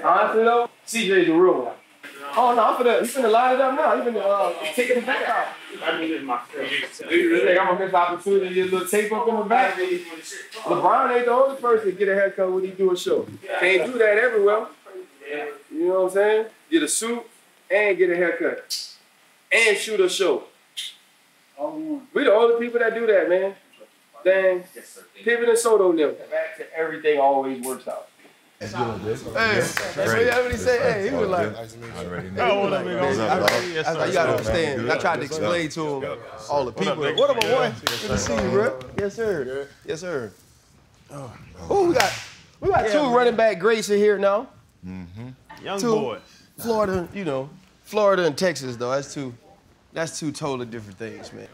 Honestly though, CJ's the real one. Oh no, he's finna line it up now. He's finna taking the back out. Do you really think I'm gonna miss the opportunity to get a little tape up in the back? LeBron ain't the only person to get a haircut when he do a show. Can't do that everywhere. You know what I'm saying? Get a suit and get a haircut. And shoot a show. We the only people that do that, man. Dang. Pivot and Soto them. Back to everything always works out. That's good, dude. Hey, that's what he said. Hey, he was like, you gotta understand. I tried to explain to him all the people. What up, my boy? Good to see you, bro. Yes, sir. Yes, sir. Oh, we got two running back greats in here now. Young boys. Florida, Florida and Texas though. That's two totally different things, man.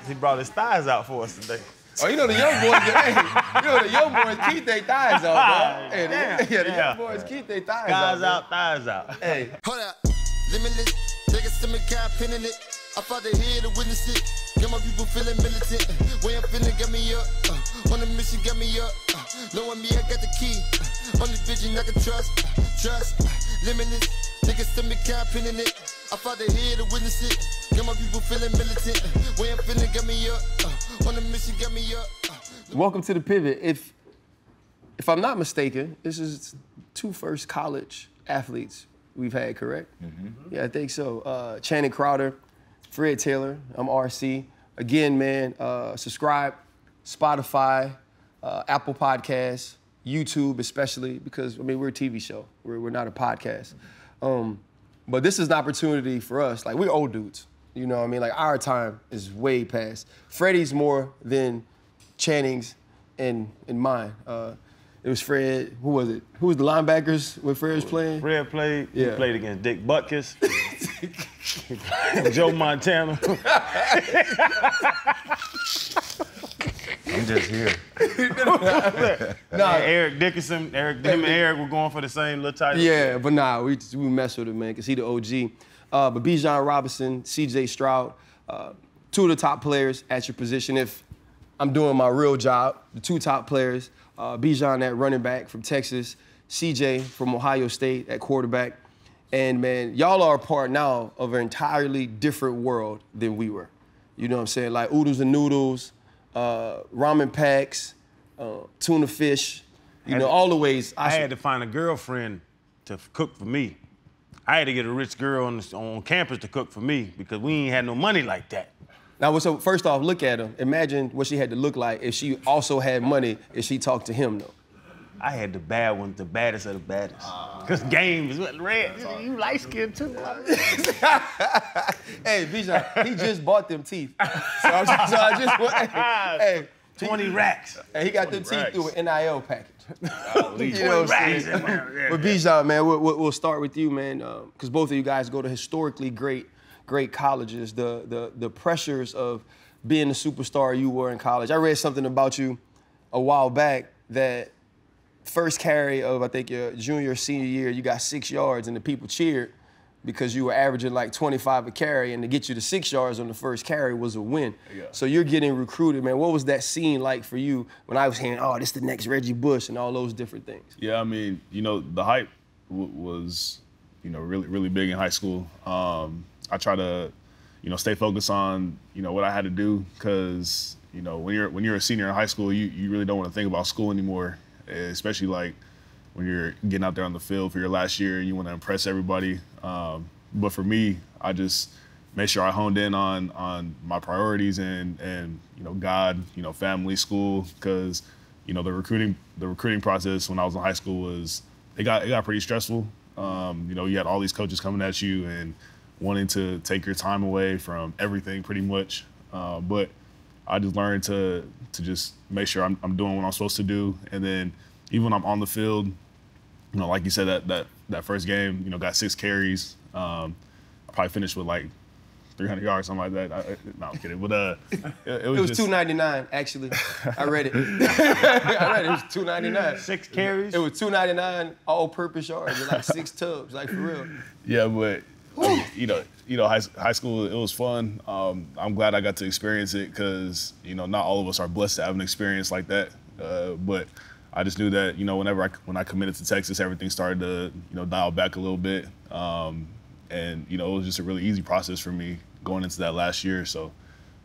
He brought his thighs out for us today. Oh, the young boys, the young boys keep their thighs out, bro. Hey, the young boys keep their thighs out. Thighs out. Hey. Hold up, limitless. Take a stomach, got a pin in it. I fought the head to witness it. Got my people feeling militant. Way I'm feeling, got me up. On the mission, got me up. Knowing me, I got the key. On this vision, I can trust. Limitless. Take a stomach, got a pin in it. I fought the head to witness it. Got my people feeling militant. Way I'm feeling, got me up. On the mission, got me up. Welcome to the Pivot. If I'm not mistaken, this is two first college athletes we've had, correct? Yeah, I think so. Channing Crowder, Fred Taylor, I'm RC. Again, man, subscribe, Spotify, Apple Podcasts, YouTube especially, because, we're a TV show. We're not a podcast. But this is an opportunity for us. Like, we're old dudes. You know what I mean? Like, our time is way past. Freddie's more than Channing's and mine. It was Fred. Who was it? Who was the linebackers when Fred was playing? Fred played. Yeah. He played against Dick Buckeyes. Joe Montana. I'm just here. Eric Dickerson. Him and Eric were going for the same little title. Yeah, but we mess with him, man, because he the OG. But Bijan Robinson, CJ Stroud, two of the top players at your position. If I'm doing my real job, the two top players, Bijan at running back from Texas, CJ from Ohio State at quarterback. And, man, y'all are a part now of an entirely different world than we were. You know what I'm saying? Like oodles and noodles, ramen packs, tuna fish, all the ways. I had to find a girlfriend to cook for me. I had to get a rich girl on campus to cook for me because we ain't had no money like that. Now, so first off, look at her. Imagine what she had to look like if she also had money if she talked to him, though. I had the bad ones, the baddest of the baddest. Because game is red. You light-skinned, too. Hey, Bijan, he just bought them teeth. So I just want, hey, 20 racks. And he got them teeth through an NIL package. You know what I'm saying? But Bijan, man, we'll start with you, man, because both of you guys go to historically great colleges. The pressures of being the superstar you were in college. I read something about you a while back that first carry of, I think, your junior or senior year, you got 6 yards, and the people cheered because you were averaging like 25 a carry, and to get you to 6 yards on the first carry was a win. Yeah. So you're getting recruited, man. What was that scene like for you when I was hearing, oh, this is the next Reggie Bush and all those different things? Yeah, the hype was, really, really big in high school. I try to, stay focused on, what I had to do because, when you're a senior in high school, you really don't want to think about school anymore, especially like when you're getting out there on the field for your last year and you want to impress everybody. But for me, I just made sure I honed in on my priorities and God, family, school, because the recruiting process when I was in high school was it got pretty stressful. You had all these coaches coming at you and wanting to take your time away from everything pretty much. But I just learned to just make sure I'm doing what I'm supposed to do, and then even when I'm on the field, like you said, that first game, got 6 carries. I probably finished with like 300 yards, something like that. No, I'm kidding. But it was just 299 actually. I read it. It was 299. 6 carries. It was 299 all-purpose yards, with like 6 tubs, like for real. Yeah, but high school, it was fun. I'm glad I got to experience it because not all of us are blessed to have an experience like that. But I just knew that, you know, when I committed to Texas, everything started to, you know, dial back a little bit. And, you know, it was just a really easy process for me going into that last year. So,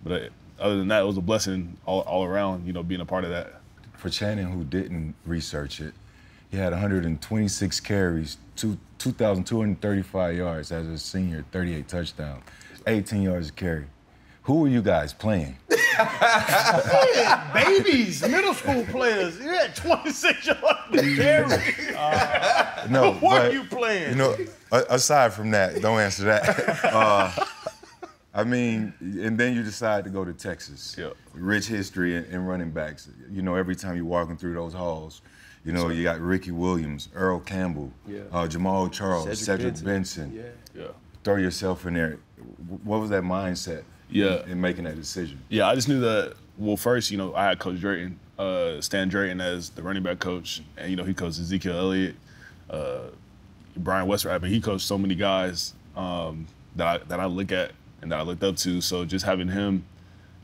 but other than that, it was a blessing all around, you know, being a part of that. For Channing, who didn't research it, he had 126 carries, 2,235 yards as a senior, 38 touchdowns, 18 yards a carry. Who were you guys playing? Yeah, babies, middle school players. You had 26 yards to carry. No, who are you playing? You know, aside from that, don't answer that. I mean, and then you decide to go to Texas. Yep. Rich history in running backs. You know, every time you're walking through those halls, you know, you got Ricky Williams, Earl Campbell, Jamal Charles, Cedric Benson. Yeah. Throw yourself in there. What was that mindset in making that decision? Yeah, I just knew that, well, first, you know, I had Coach Drayton, Stan Drayton as the running back coach, and, you know, he coached Ezekiel Elliott, Brian Westbrook, but he coached so many guys that I look at and that I looked up to. So just having him,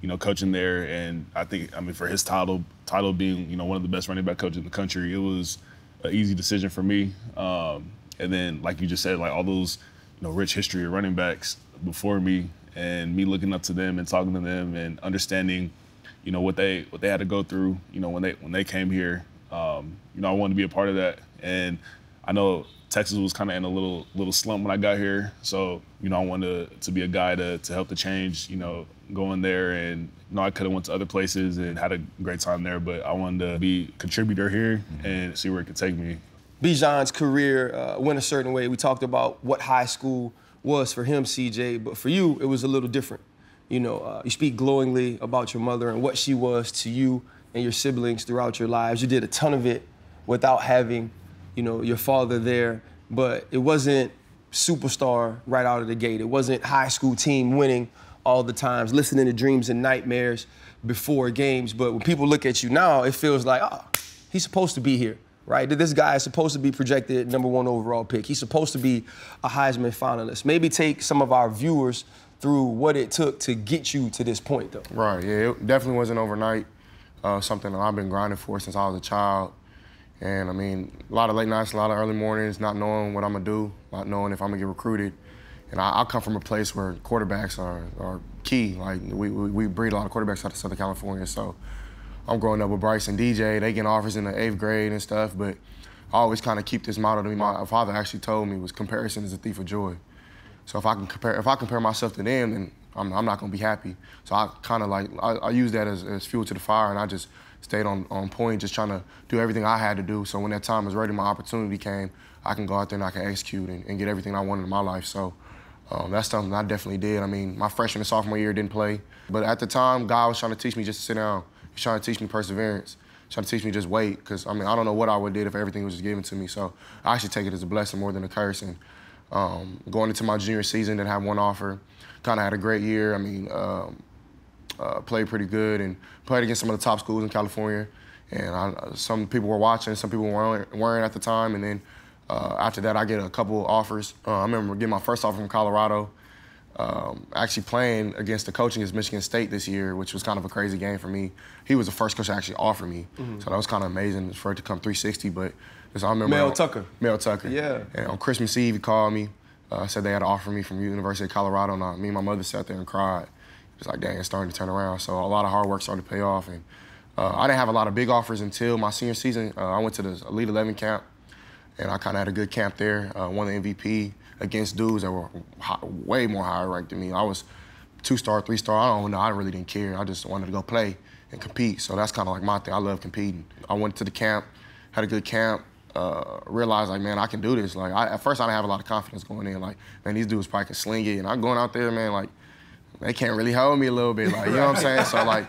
you know, coaching there, and I mean, for his title being, you know, one of the best running back coaches in the country, it was an easy decision for me. And then, like you just said, like all those, you know, rich history of running backs before me, and me looking up to them and talking to them and understanding, you know, what they had to go through, you know, when they came here. You know, I wanted to be a part of that, and I know Texas was kind of in a little slump when I got here, so, you know, I wanted to be a guy to help the change, you know, going there. And, you know, I could have went to other places and had a great time there, but I wanted to be a contributor here and see where it could take me. Bijan's career went a certain way. We talked about what high school was for him, CJ, but for you, it was a little different. You know, you speak glowingly about your mother and what she was to you and your siblings throughout your lives. You did a ton of it without having, you know, your father there, but it wasn't superstar right out of the gate. It wasn't high school team winning all the times, listening to dreams and nightmares before games. But when people look at you now, it feels like, oh, he's supposed to be here, right? This guy is supposed to be projected #1 overall pick. He's supposed to be a Heisman finalist. Maybe take some of our viewers through what it took to get you to this point, though. Right, yeah, it definitely wasn't overnight. Something that I've been grinding for since I was a child. And I mean, a lot of late nights, a lot of early mornings, not knowing what I'm gonna do, not knowing if I'm gonna get recruited. And I come from a place where quarterbacks are key. Like, we breed a lot of quarterbacks out of Southern California. So I'm growing up with Bryce and DJ. They getting offers in the 8th grade and stuff, but I always kind of keep this motto to me. My father actually told me was comparison is a thief of joy. So if I compare myself to them, then I'm not gonna be happy. So I kind of like, I use that as fuel to the fire, and I just stayed on point, just trying to do everything I had to do. So when that time was ready, my opportunity came, I can go out there and I can execute and get everything I wanted in my life. So that's something I definitely did. I mean, my freshman and sophomore year didn't play, but at the time, God was trying to teach me just to sit down. He was trying to teach me perseverance, trying to teach me just wait, because I mean, I don't know what I would have did if everything was just given to me. So I actually take it as a blessing more than a curse. And going into my junior season, didn't have one offer. Kind of had a great year. I mean, played pretty good and played against some of the top schools in California. And some people were watching, some people weren't at the time. And then after that, I get a couple offers. I remember getting my first offer from Colorado, actually playing against the coach against Michigan State this year, which was kind of a crazy game for me. He was the first coach to actually offer me. So that was kind of amazing for it to come 360. But I remember Mel Tucker. Mel Tucker. Yeah. And on Christmas Eve, he called me, said they had to offer me from University of Colorado. And me and my mother sat there and cried. It's like, dang, it's starting to turn around. So a lot of hard work started to pay off. And I didn't have a lot of big offers until my senior season. I went to the Elite 11 camp, and I kind of had a good camp there. Won the MVP against dudes that were way more higher ranked than me. I was 2-star, 3-star. I don't know. I really didn't care. I just wanted to go play and compete. So that's kind of like my thing. I love competing. I went to the camp, had a good camp, realized, like, man, I can do this. Like, at first, I didn't have a lot of confidence going in. Like, man, these dudes probably can sling it. And I'm going out there, man, like, they can't really hold me a little bit, like, you know what I'm saying? So, like,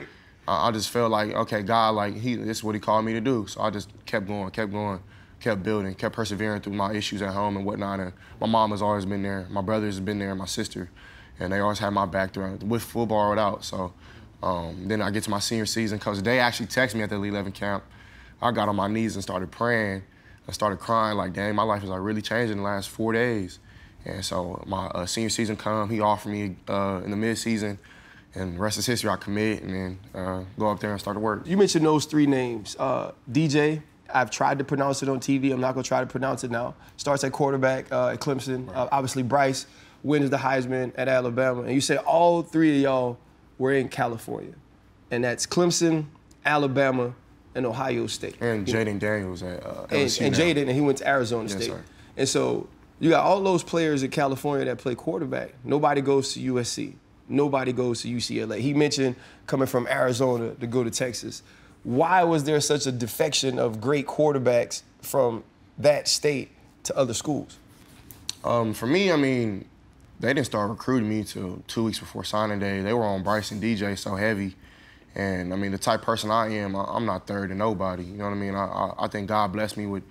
I just felt like, okay, God, like, this is what he called me to do. So I just kept going, kept building, kept persevering through my issues at home and whatnot. And my mom has always been there. My brothers have been there, my sister. And they always had my back throughout, with football or without. So then I get to my senior season, because they actually texted me at the Elite 11 camp. I got on my knees and started praying. I started crying, like, dang, my life is like really changing in the last 4 days. And so my senior season come, he offered me in the mid-season, and the rest is history. I commit and then go up there and start to work. You mentioned those 3 names, DJ, I've tried to pronounce it on TV. I'm not going to try to pronounce it now. Starts at quarterback at Clemson. Obviously, Bryce wins the Heisman at Alabama. And you say all three of y'all were in California. And that's Clemson, Alabama, and Ohio State. And Jaden Daniels at LSU and now. Jaden, and he went to Arizona State. Sir. And so you got all those players in California that play quarterback. Nobody goes to USC. Nobody goes to UCLA. He mentioned coming from Arizona to go to Texas. Why was there such a defection of great quarterbacks from that state to other schools? For me, I mean, they didn't start recruiting me till 2 weeks before signing day. They were on Bryce and DJ so heavy. And, I mean, the type of person I am, I'm not third to nobody. You know what I mean? I think God blessed me with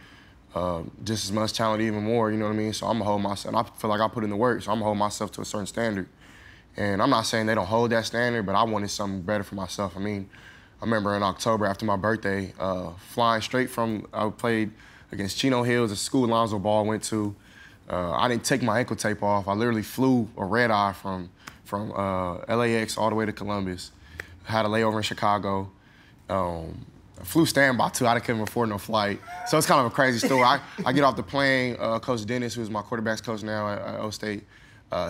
just as much talent, even more, you know what I mean? So I'm going to hold myself, and I feel like I put in the work, so I'm going to hold myself to a certain standard. And I'm not saying they don't hold that standard, but I wanted something better for myself. I mean, I remember in October after my birthday, flying straight from, I played against Chino Hills, a school Alonzo Ball went to. I didn't take my ankle tape off. I literally flew a red eye from LAX all the way to Columbus. Had a layover in Chicago. I flew standby too. I couldn't afford no flight. So it's kind of a crazy story. I get off the plane. Coach Dennis, who's my quarterback's coach now at O State,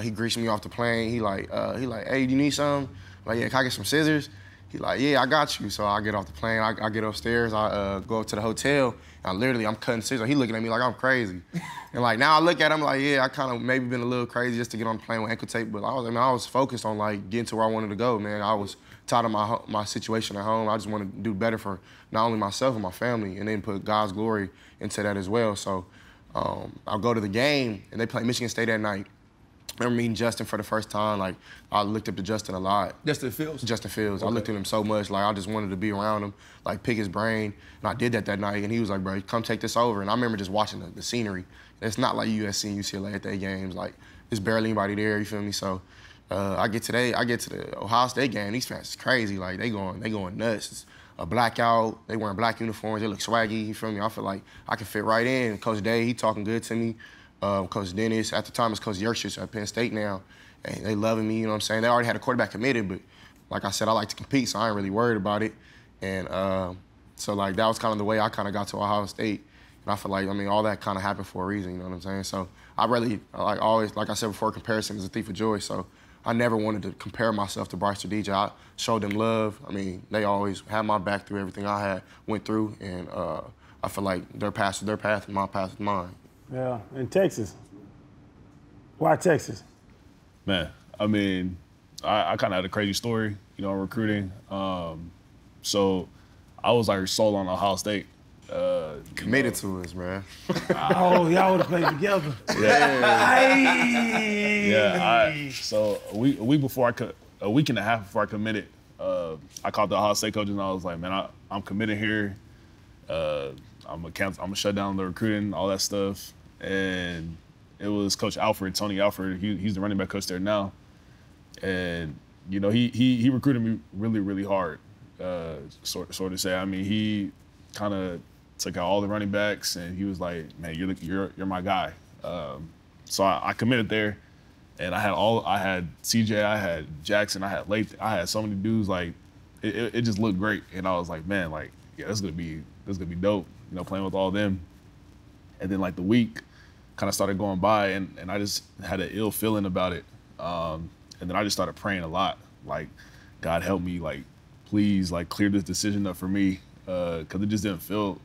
he greets me off the plane. He like, hey, do you need something? I'm like, yeah, can I get some scissors? He like, yeah, I got you. So I get off the plane. I get upstairs. I go up to the hotel. And I'm cutting scissors. He looking at me like I'm crazy. And like now I look at him like, yeah, I kind of maybe been a little crazy just to get on the plane with ankle tape. But I was focused on like getting to where I wanted to go, man. I was tired of my situation at home. I just wanted to do better for not only myself and my family, and then put God's glory into that as well. So I'll go to the game, and they play Michigan State that night. I remember meeting Justin for the first time. Like, I looked up to Justin a lot. Justin Fields? Justin Fields. Okay. I looked at him so much. Like, I just wanted to be around him, like, pick his brain. And I did that night, and he was like, bro, come take this over. And I remember just watching the scenery. It's not like USC and UCLA at their games. Like, there's barely anybody there, you feel me? So I get to the Ohio State game. These fans is crazy. Like, they going nuts. It's a blackout. They wearing black uniforms. They look swaggy, you feel me? I feel like I can fit right in. Coach Day, he talking good to me. Coach Dennis, at the time it's Coach Yerkes at Penn State now, and they loving me, you know what I'm saying? They already had a quarterback committed, but like I said, I like to compete, so I ain't really worried about it. And so like that was kind of the way I kind of got to Ohio State. And I feel like, I mean, all that kind of happened for a reason, you know what I'm saying? So I really, like always, like I said before, comparison is a thief of joy. So I never wanted to compare myself to Bryce or DJ. I showed them love. I mean, they always had my back through everything I went through, and I feel like their path is their path and my path is mine. Yeah, in Texas. Why Texas? Man, I mean, I kind of had a crazy story, you know, in recruiting. So I was like sold on Ohio State. Committed to us, man. Oh, y'all would have played together. Yeah. So a week and a half before I committed, I called the Ohio State coaches and I was like, man, I'm committed here. I'm gonna shut down the recruiting, all that stuff. And it was Coach Alfred, Tony Alfred. He's the running back coach there now. And you know, he recruited me really, really hard. Sort of say. I mean, he kind of took out all the running backs, and he was like, "Man, you're my guy." So I committed there, and I had CJ, I had Jackson, I had Lathan, I had so many dudes. Like, it just looked great, and I was like, man, like, yeah, this is gonna be dope. You know, playing with all them. And then like the week kind of started going by, and I just had an ill feeling about it. And then I just started praying a lot, like, God help me, like, please, like, clear this decision up for me, because it just didn't feel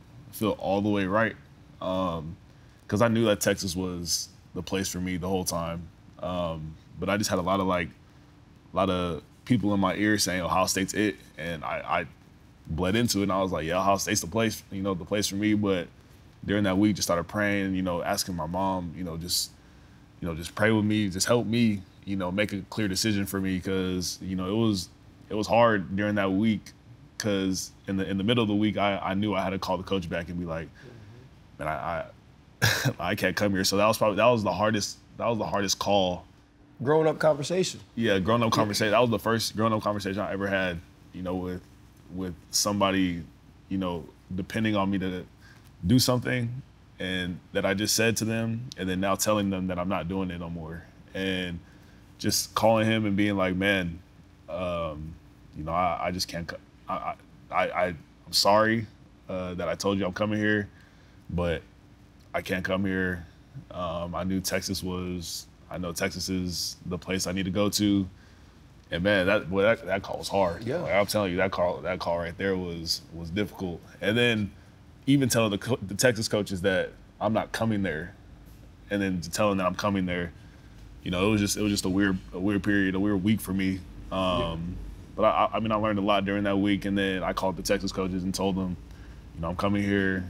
all the way right. Because I knew that Texas was the place for me the whole time. But I just had a lot of people in my ear saying Ohio State's it, and I bled into it, and I was like, yeah, Ohio State's the place, you know, the place for me. But during that week, just started praying, you know, asking my mom, just pray with me, just help me, you know, make a clear decision for me, because, you know, it was hard during that week, because in the middle of the week, I knew I had to call the coach back and be like, man, I can't come here. So that was the hardest call. Grown up conversation. Yeah, grown up conversation. That was the first grown up conversation I ever had, you know, with somebody, you know, depending on me to do something, and that I just said to them, and then now telling them that I'm not doing it no more. And just calling him and being like, man, you know, I just can't, I'm sorry. that I told you I'm coming here, but I can't come here. I know Texas is the place I need to go to. And man, that call was hard. Yeah. Like, I'm telling you, that call right there was difficult. And then even telling the Texas coaches that I'm not coming there, and then telling them that I'm coming there, you know, it was just a weird period, a weird week for me. But I mean, I learned a lot during that week, and then I called the Texas coaches and told them, you know, I'm coming here.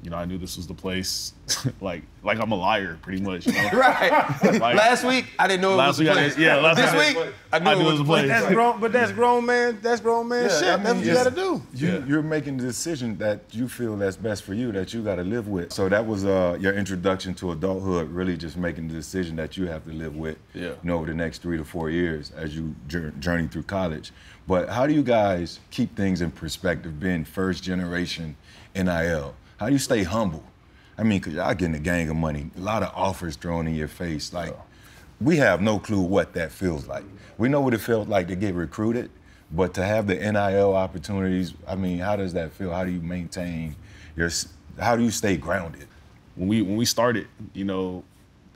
You know, I knew this was the place. like I'm a liar, pretty much. You know? Right. Like, last week, I didn't know it was a place. Last week, I knew it was a place. That's grown man shit. I mean, that's what you got to do. You're making the decision that you feel that's best for you, that you got to live with. So that was your introduction to adulthood, really just making the decision that you have to live with, you know, over the next 3 to 4 years as you journey through college. But how do you guys keep things in perspective, being first generation NIL? How do you stay humble? I mean, because y'all getting a gang of money, a lot of offers thrown in your face. Like, we have no clue what that feels like. We know what it felt like to get recruited, but to have the NIL opportunities, I mean, how does that feel? How do you maintain how do you stay grounded? When we started, you know,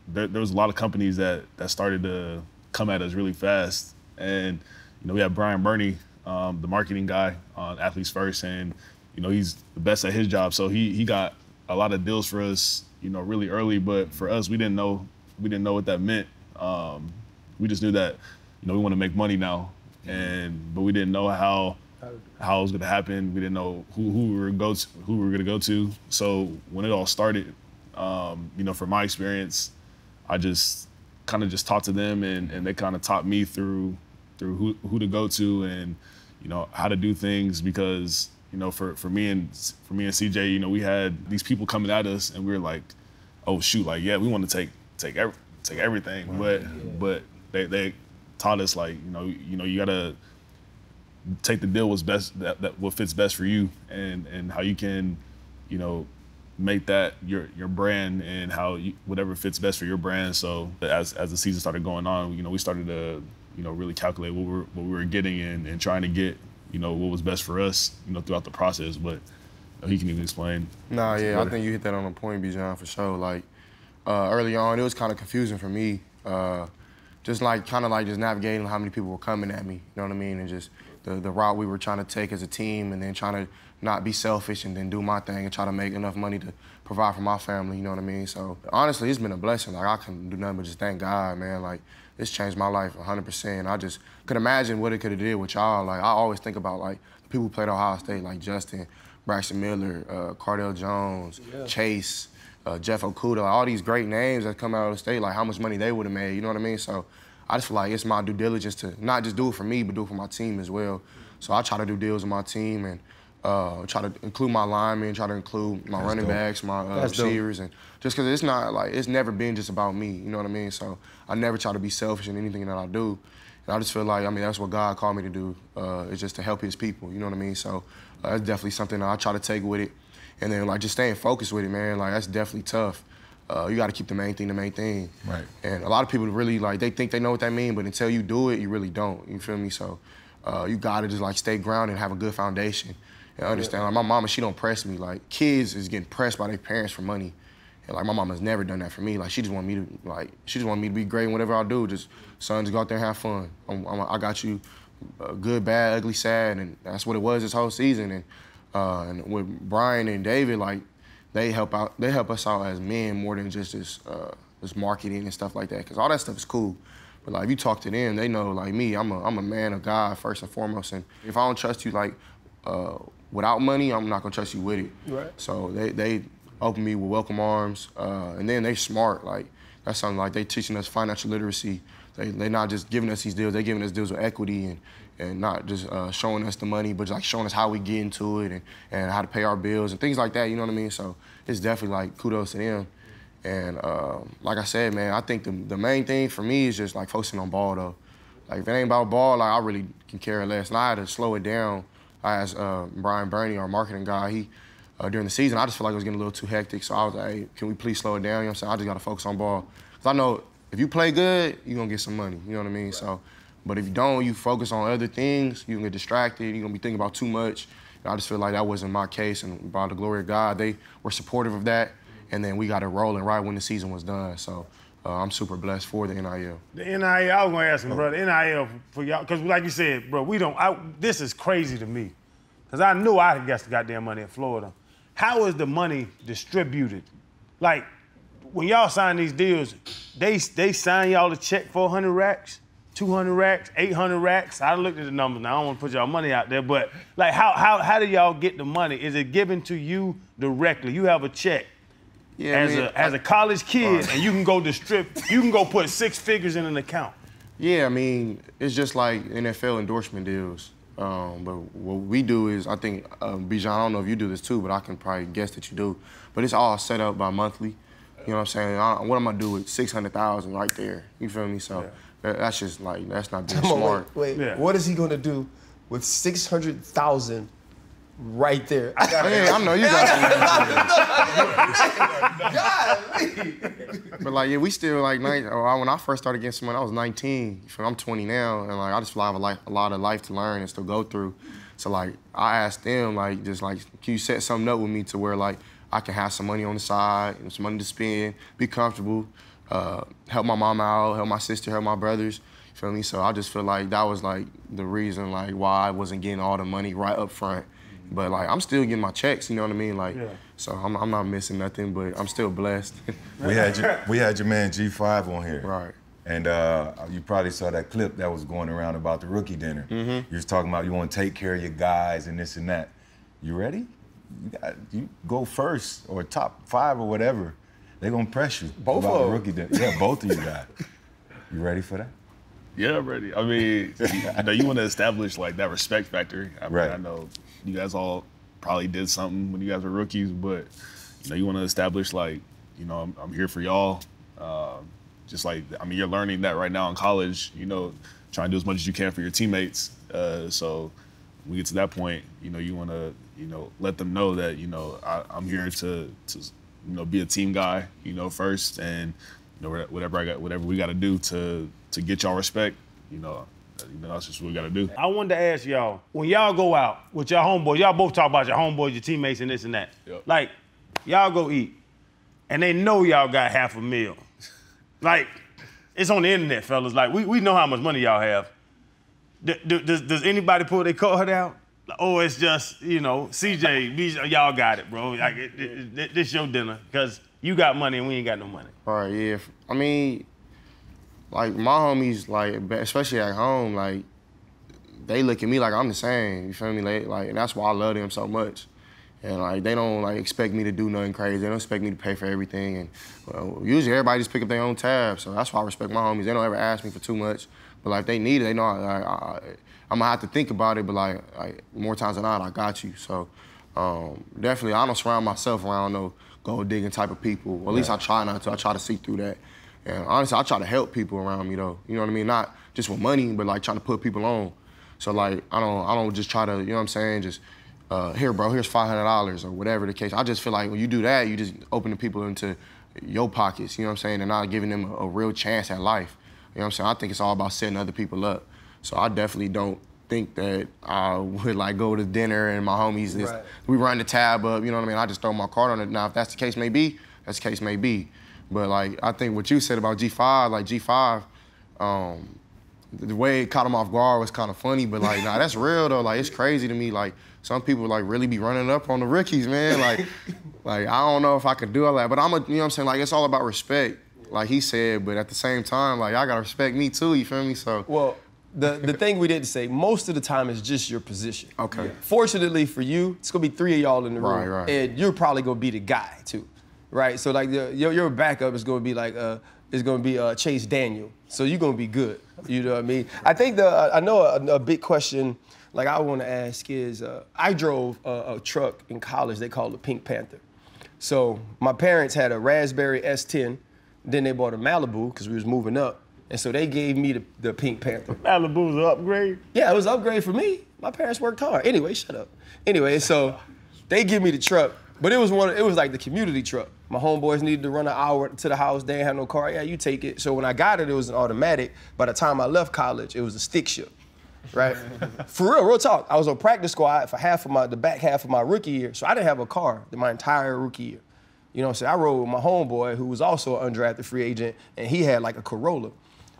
there was a lot of companies that started to come at us really fast. And, you know, we had Brian Burney, the marketing guy on Athletes First, and you know, he's the best at his job, so he got a lot of deals for us, you know, really early. But for us, we didn't know what that meant. We just knew that, you know, we want to make money now, but we didn't know how it was going to happen. We didn't know who we were going to go to. So when it all started, you know, from my experience, I just kind of talked to them, and they kind of taught me through who to go to and, you know, how to do things, because, you know, for me and CJ, you know, we had these people coming at us, and we were like, oh shoot, like, yeah, we want to take everything, but they taught us, like, you know, you gotta take the deal what's best, that what fits best for you, and how you can, you know, make that your brand, and whatever fits best for your brand. So as the season started going on, you know, we started to, you know, really calculate what we were getting and trying to get, you know, what was best for us, you know, throughout the process. But he can even explain. Nah, yeah, I think you hit that on the point, Bijan, for sure. Like, early on, it was kind of confusing for me. Just navigating how many people were coming at me, you know what I mean? And just the route we were trying to take as a team, and then trying to not be selfish and then do my thing and try to make enough money to provide for my family, you know what I mean? So honestly, it's been a blessing. Like, I couldn't do nothing but just thank God, man. Like, it's changed my life 100%. I just could imagine what it could have did with y'all. Like, I always think about, like, the people who played Ohio State, like Justin, Braxton Miller, Cardell Jones, Chase, Jeff Okuda, all these great names that come out of the state, like how much money they would have made, you know what I mean? So I just feel like it's my due diligence to not just do it for me, but do it for my team as well. So I try to do deals with my team, and try to include my linemen, try to include my running backs, my receivers, and just because it's not like, it's never been just about me, you know what I mean? So I never try to be selfish in anything that I do. And I just feel like, I mean, that's what God called me to do, is just to help his people, you know what I mean? So that's definitely something that I try to take with it. And then, like, just staying focused with it, man, like, that's definitely tough. You got to keep the main thing. Right. And a lot of people really, like, they think they know what that means, but until you do it, you really don't, you feel me? So you got to just, like, stay grounded and have a good foundation and understand. Like, my mama, she don't press me. Like, kids is getting pressed by their parents for money. And, like, my mama's never done that for me. Like, she just want me to be great in whatever I do. Just, son, just go out there and have fun. I got you good, bad, ugly, sad, and that's what it was this whole season. And with Brian and David, like, they help us out as men more than just this marketing and stuff like that. Because all that stuff is cool. But, like, if you talk to them, they know, like me, I'm a man of God first and foremost. And if I don't trust you, like, without money, I'm not gonna trust you with it. Right. So they open me with welcome arms, and then they smart. Like, that's something, like, they teaching us financial literacy. They not just giving us these deals, they giving us deals with equity and not just showing us the money, but just, like, showing us how we get into it and how to pay our bills and things like that, you know what I mean? So it's definitely, like, kudos to them. And like I said, man, I think the main thing for me is just, like, focusing on ball, though. Like, if it ain't about ball, like, I really can care less. And I had to slow it down. I asked Brian Burney, our marketing guy, during the season, I just felt like it was getting a little too hectic. So I was like, hey, can we please slow it down? You know what I'm saying? I just got to focus on ball. Because I know if you play good, you're going to get some money. You know what I mean? Right. So, but if you don't, you focus on other things, you're going to get distracted. You're going to be thinking about too much. And I just feel like that wasn't my case, and by the glory of God, they were supportive of that, and then we got it rolling right when the season was done. So I'm super blessed for the NIL. The NIL, I was gonna ask him, bro, the NIL for y'all, because like you said, bro, this is crazy to me, because I knew I got the goddamn money in Florida. How is the money distributed? Like, when y'all sign these deals, they sign y'all a check for 100 racks, 200 racks, 800 racks. I looked at the numbers now. I don't want to put y'all money out there, but like, how do y'all get the money? Is it given to you directly? You have a check as a college kid, and you can go you can go put 6 figures in an account. Yeah, I mean, it's just like NFL endorsement deals. But what we do is, I think, Bijan, I don't know if you do this too, but I can probably guess that you do. But it's all set up by monthly. You know what I'm saying? What am I gonna do with 600,000 right there? You feel me? So that's just like, that's not being smart. Wait. What is he gonna do with 600,000 right there? I know you got But like, yeah, we still like, when I first started getting some money, I was 19. I'm 20 now, and like, I just have a lot of life to learn and still go through. So like, I asked them, like, just like, can you set something up with me to where like, I can have some money on the side, and some money to spend, be comfortable, help my mom out, help my sister, help my brothers, you feel me? So I just feel like that was like the reason like why I wasn't getting all the money right up front. But like, I'm still getting my checks, you know what I mean? Like, so I'm not missing nothing, but I'm still blessed. We had your man G5 on here. Right. And you probably saw that clip that was going around about the rookie dinner. You was talking about you want to take care of your guys and this and that. You ready? You go first or top 5 or whatever. They're gonna press you. Both of them. Rookie dinner. Yeah, both of you guys. You ready for that? Yeah, I'm ready. I mean, you want to establish like that respect factor. I mean, I know you guys all probably did something when you guys were rookies, but you want to establish like, I'm here for y'all. Just like, I mean, you're learning that right now in college. Trying to do as much as you can for your teammates. So when we get to that point, you want to let them know that I'm here to be a team guy, first, and whatever we got to do to get y'all respect, that's just what we got to do. I wanted to ask y'all, when y'all go out with your homeboys, y'all both talk about your homeboys, your teammates, and this and that. Yep. Like, y'all go eat, and they know y'all got half a meal. Like, it's on the internet, fellas. Like, we know how much money y'all have. Does anybody pull their card out? Or it's just, CJ, y'all got it, bro. Like, this your dinner, because you got money and we ain't got no money. All right, yeah. I mean, like, my homies, like, especially at home, like, they look at me like I'm the same, you feel me? Like, and that's why I love them so much. And, like, they don't, like, expect me to do nothing crazy. They don't expect me to pay for everything. And usually everybody just pick up their own tab. So that's why I respect my homies. They don't ever ask me for too much. But, like, if they need it, they know I'm gonna have to think about it, but like more times than not, I got you. So definitely, I don't surround myself around no gold digging type of people. Well, at least I try not to. I try to see through that. And honestly, I try to help people around me though. You know what I mean? Not just with money, but like trying to put people on. So like I don't just try to, you know what I'm saying? Just here, bro. Here's $500 or whatever the case. I just feel like when you do that, you just open the people into your pockets. You know what I'm saying? And not giving them a real chance at life. You know what I'm saying? I think it's all about setting other people up. So I definitely don't think that I would like go to dinner and my homies, we run the tab up, you know what I mean? I just throw my card on it. Now, if that's the case may be, that's the case may be. But like, I think what you said about G5, like G5, the way it caught him off guard was kind of funny, but like, nah, that's real though. Like, it's crazy to me. Like, some people like really be running up on the rookies, man. Like I don't know if I could do all that, but you know what I'm saying? Like, it's all about respect, like he said, but at the same time, like, I gotta respect me too, you feel me? So. Well, the thing we didn't say, most of the time is just your position. Okay. Yeah. Fortunately for you, it's gonna be 3 of y'all in the room. Right. And you're probably gonna be the guy too, right? So like your backup is gonna be like Chase Daniel. So you're gonna be good. You know what I mean? I think I know a big question like I want to ask is I drove a truck in college they called the Pink Panther. So my parents had a Raspberry S10, then they bought a Malibu because we was moving up. And so they gave me the Pink Panther. Malibu's an upgrade? Yeah, it was an upgrade for me. My parents worked hard. Anyway, shut up. Anyway, so they give me the truck, but it was like the community truck. My homeboys needed to run an hour to the house. They ain't had no car. Yeah, you take it. So when I got it, it was an automatic. By the time I left college, it was a stick shift. right? For real talk. I was on practice squad for the back half of my rookie year, so I didn't have a car my entire rookie year. You know what I'm saying? I rode with my homeboy who was also an undrafted free agent, and he had like a Corolla.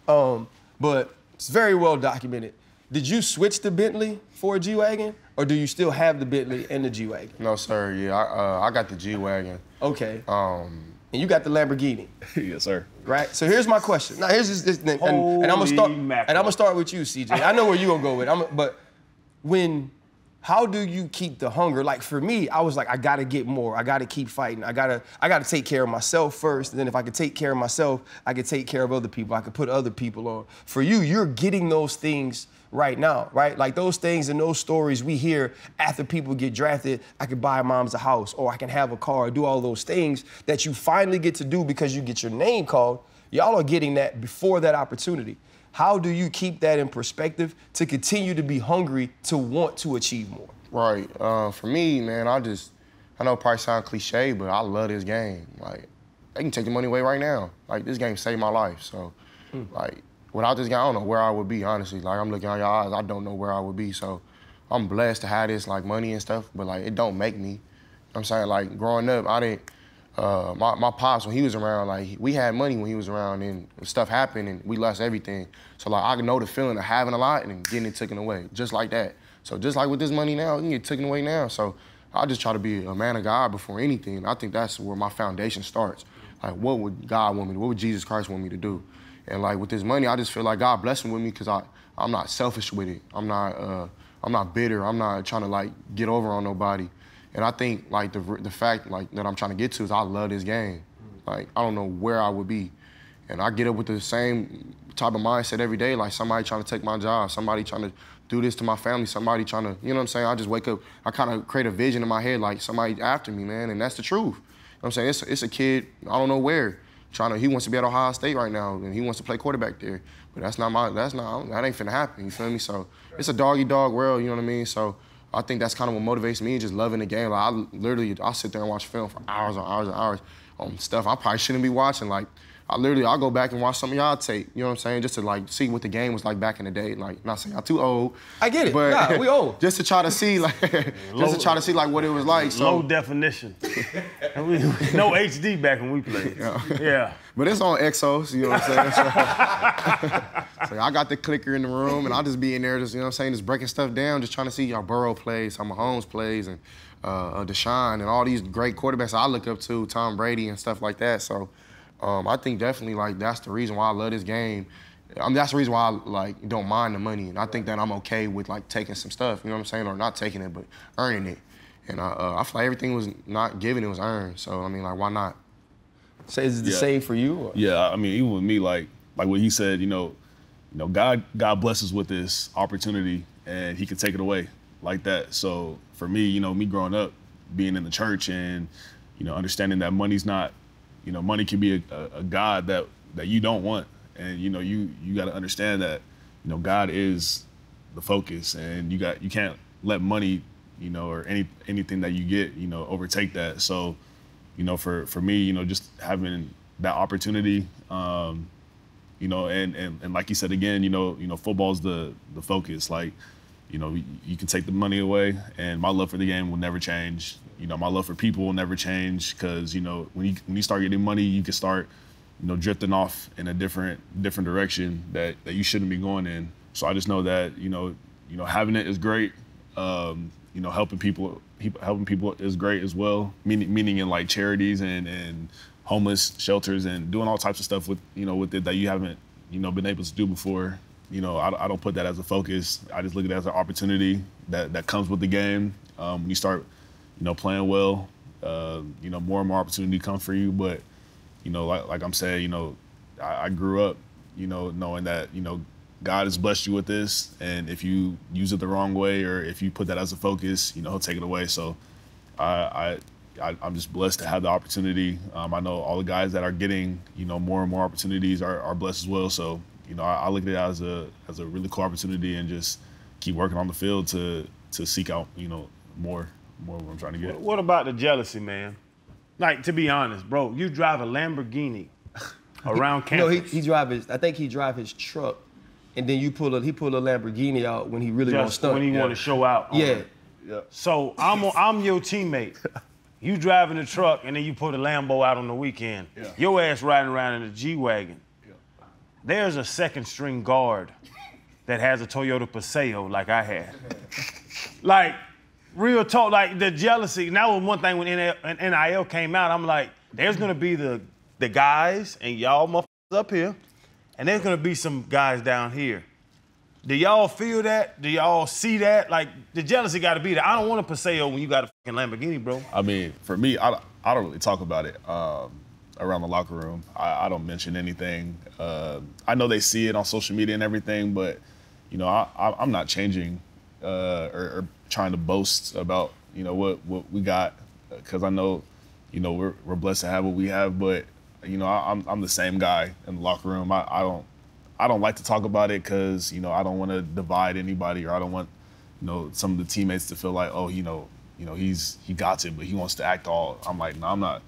But it's very well documented. Did you switch to Bentley for a G-Wagon, or do you still have the Bentley and the G-Wagon? No, sir. Yeah, I got the G-Wagon. Okay. And you got the Lamborghini. Yes, sir. Right. So here's my question. Now here's this, and I'm gonna start with you, CJ. I know where you gonna go with. But how do you keep the hunger? Like for me, I was like, I gotta get more. I gotta keep fighting. I gotta take care of myself first. And then if I could take care of myself, I could take care of other people. I could put other people on. For you, you're getting those things right now, right? Like those things and those stories we hear after people get drafted. I could buy mom's a house, or I can have a car, do all those things that you finally get to do because you get your name called. Y'all are getting that before that opportunity. How do you keep that in perspective to continue to be hungry to want to achieve more? Right. For me, man, I know it probably sound cliche, but I love this game. Like, they can take the money away right now. Like, this game saved my life. So, like, without this game, I don't know where I would be, honestly. Like, I'm looking at your eyes, I don't know where I would be. So, I'm blessed to have this, like, money and stuff, but, like, it don't make me. You know what I'm saying? Like, growing up, I didn't, my pops, when he was around, like, we had money when he was around, and stuff happened, and we lost everything. So, like, I know the feeling of having a lot and getting it taken away, just like that. So just like with this money now, you can get taken away now. So I just try to be a man of God before anything. I think that's where my foundation starts. Like, what would God want me to do? What would Jesus Christ want me to do? And like with this money, I just feel like God blessing with me because I'm not selfish with it. I'm not bitter. I'm not trying to like get over on nobody. And I think like the fact like that I'm trying to get to is I love this game. Like, I don't know where I would be. And I get up with the same type of mindset every day, like somebody trying to take my job, somebody trying to do this to my family, somebody trying to, you know what I'm saying? I just wake up, I kind of create a vision in my head like somebody after me, man, and that's the truth. You know what I'm saying? It's a kid, I don't know where, he wants to be at Ohio State right now, and he wants to play quarterback there. But that ain't finna happen, you feel me? So it's a dog-eat-dog world, you know what I mean? So I think that's kind of what motivates me, just loving the game. Like, I'll sit there and watch film for hours and hours and hours on stuff I probably shouldn't be watching. Like, I'll go back and watch some of y'all tape, you know what I'm saying? Just to like see what the game was like back in the day. Like, not saying I'm too old. I get it, but nah, we old. Just to try to see like, what it was like. So. Low definition. No HD back when we played. Yeah. But it's on Exos, you know what I'm saying? So I got the clicker in the room, and I'll just be in there, just, you know what I'm saying, just breaking stuff down, just trying to see how Burrow plays, how Mahomes plays, and Deshaun, and all these great quarterbacks I look up to, Tom Brady and stuff like that. So. I think definitely like that's the reason why I love this game. That's the reason why I like don't mind the money, and I think that I'm okay with like taking some stuff, you know what I'm saying, or not taking it but earning it. And I feel like everything was not given, it was earned. So I mean, like, why not? So is it the same for you? Or? Yeah, I mean, even with me, like what he said, you know, God blesses with this opportunity, and He can take it away like that. So for me, you know, me growing up, being in the church, and you know, understanding that money's not. You know, money can be a god that you don't want, and you know, you got to understand that, you know, God is the focus, and you can't let money, you know, or anything that you get, you know, overtake that. So, you know, for me, you know, just having that opportunity, you know, and like you said again, you know, football's the focus. Like, you know, you can take the money away, and my love for the game will never change. You know, my love for people will never change, because, you know, when you start getting money, you can start, you know, drifting off in a different direction that you shouldn't be going in. So I just know that, you know, having it is great. You know, helping people is great as well. Meaning in like charities and homeless shelters and doing all types of stuff with it that you haven't, you know, been able to do before. You know, I don't put that as a focus. I just look at it as an opportunity that comes with the game. When you start, you know, playing well, you know, more and more opportunity come for you. But, you know, like I'm saying, you know, I grew up, you know, knowing that, you know, God has blessed you with this, and if you use it the wrong way, or if you put that as a focus, you know, He'll take it away. So I'm just blessed to have the opportunity. I know all the guys that are getting, you know, more and more opportunities are blessed as well. So, you know, I look at it as a really cool opportunity, and just keep working on the field to seek out, you know, more what I'm trying to get. What about the jealousy, man? Like, to be honest, bro, you drive a Lamborghini around campus. No, he drive his. I think he drive his truck and then he pull a Lamborghini out when he really wants to stunt. When he want to show out. Yeah. So I'm your teammate. You driving the truck, and then you put a Lambo out on the weekend. Yeah. Your ass riding around in a G-Wagon. Yeah. There's a second-string guard that has a Toyota Paseo like I had. Like, real talk, like the jealousy. And that was one thing when NIL came out. I'm like, there's gonna be the guys and y'all motherfuckers up here, and there's gonna be some guys down here. Do y'all feel that? Do y'all see that? Like, the jealousy gotta be there. I don't want a Paseo when you got a fucking Lamborghini, bro. I mean, for me, I don't really talk about it around the locker room. I don't mention anything. I know they see it on social media and everything, but, you know, I'm not changing or trying to boast about, you know, what we got, because I know, you know, we're blessed to have what we have, but, you know, I'm the same guy in the locker room. I don't like to talk about it because, you know, I don't want to divide anybody, or I don't want, you know, some of the teammates to feel like, oh, he got it, but he wants to act all. I'm like, no, I'm not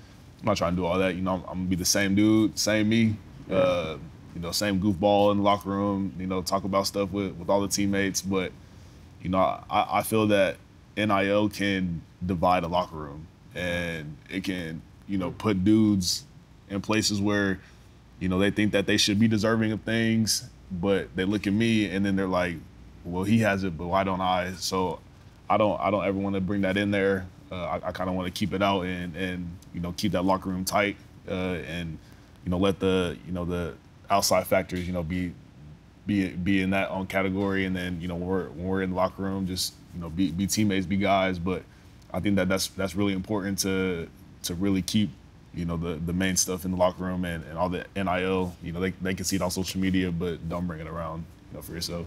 trying to do all that. You know, I'm gonna be the same dude, same me, you know, same goofball in the locker room, you know, talk about stuff with all the teammates. But, you know, I feel that NIL can divide a locker room, and it can, you know, put dudes in places where, you know, they think that they should be deserving of things, but they look at me and then they're like, well, he has it, but why don't I? So I don't ever want to bring that in there. I kind of want to keep it out and you know, keep that locker room tight, and, you know, let the outside factors, you know, be in that own category. And then, you know, when we're in the locker room, just, you know, be teammates, be guys. But I think that's really important to really keep, you know, the main stuff in the locker room and all the NIL, you know, they can see it on social media, but don't bring it around, you know, for yourself.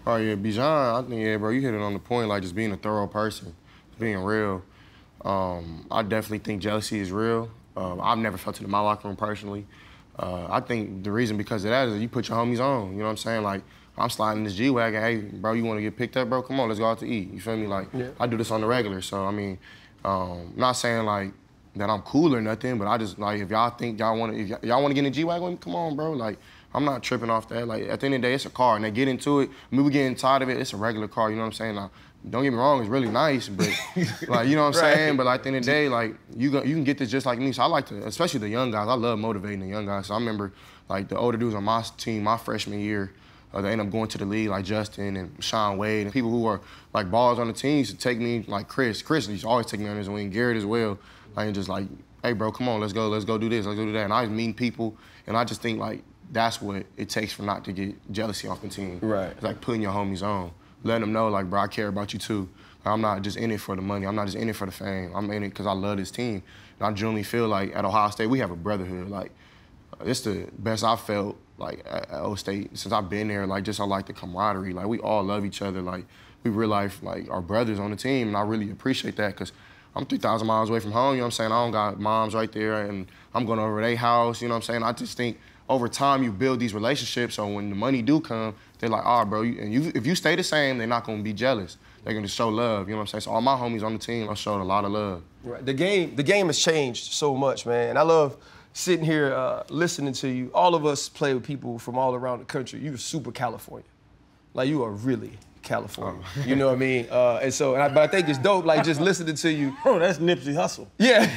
Oh, yeah, Bijan, I think, yeah, bro, you hit it on the point, like just being a thorough person, being real. I definitely think jealousy is real. I've never felt it in my locker room personally. I think the reason because of that is that you put your homies on, you know what I'm saying? Like, I'm sliding this G-Wagon, hey, bro, you want to get picked up, bro? Come on, let's go out to eat, you feel me? Like, yeah. I do this on the regular, so, I mean, not saying, like, that I'm cool or nothing, but I just, like, if y'all think y'all want to get in a G-Wagon, come on, bro. Like, I'm not tripping off that. Like, at the end of the day, it's a car, and they get into it. I mean, we getting tired of it. It's a regular car, you know what I'm saying? Like, don't get me wrong, it's really nice, but, like, you know what I'm saying? But, like, at the end of the day, like, you can get this just like me. So I like to, especially the young guys, I love motivating the young guys. So I remember, like, the older dudes on my team, my freshman year, they end up going to the league, like Justin and Sean Wade, and people who are, like, ballers on the team used to take me, like Chris used to always take me on his wing, Garrett as well, like, and just, like, hey, bro, come on, let's go do this, let's go do that. And I was meeting people, and I just think, like, that's what it takes for not to get jealousy off the team. Right. It's like putting your homies on, letting them know, like, bro, I care about you too. I'm not just in it for the money. I'm not just in it for the fame. I'm in it because I love this team. And I genuinely feel like at Ohio State, we have a brotherhood. Like, it's the best I've felt, like, at Ohio State since I've been there. Like, just I like the camaraderie. Like, we all love each other. Like, we real life, like, our brothers on the team, and I really appreciate that because I'm 3,000 miles away from home, you know what I'm saying? I don't got moms right there, and I'm going over to their house, you know what I'm saying? I just think over time you build these relationships, so when the money do come, they're like, all right, bro, if you stay the same, they're not going to be jealous. They're going to show love, you know what I'm saying? So all my homies on the team, I showed a lot of love. Right. The game has changed so much, man. And I love sitting here listening to you. All of us play with people from all around the country. You're super California. Like, you are really California. You know what I mean? But I think it's dope, like, just listening to you. Oh, that's Nipsey Hussle. Yeah.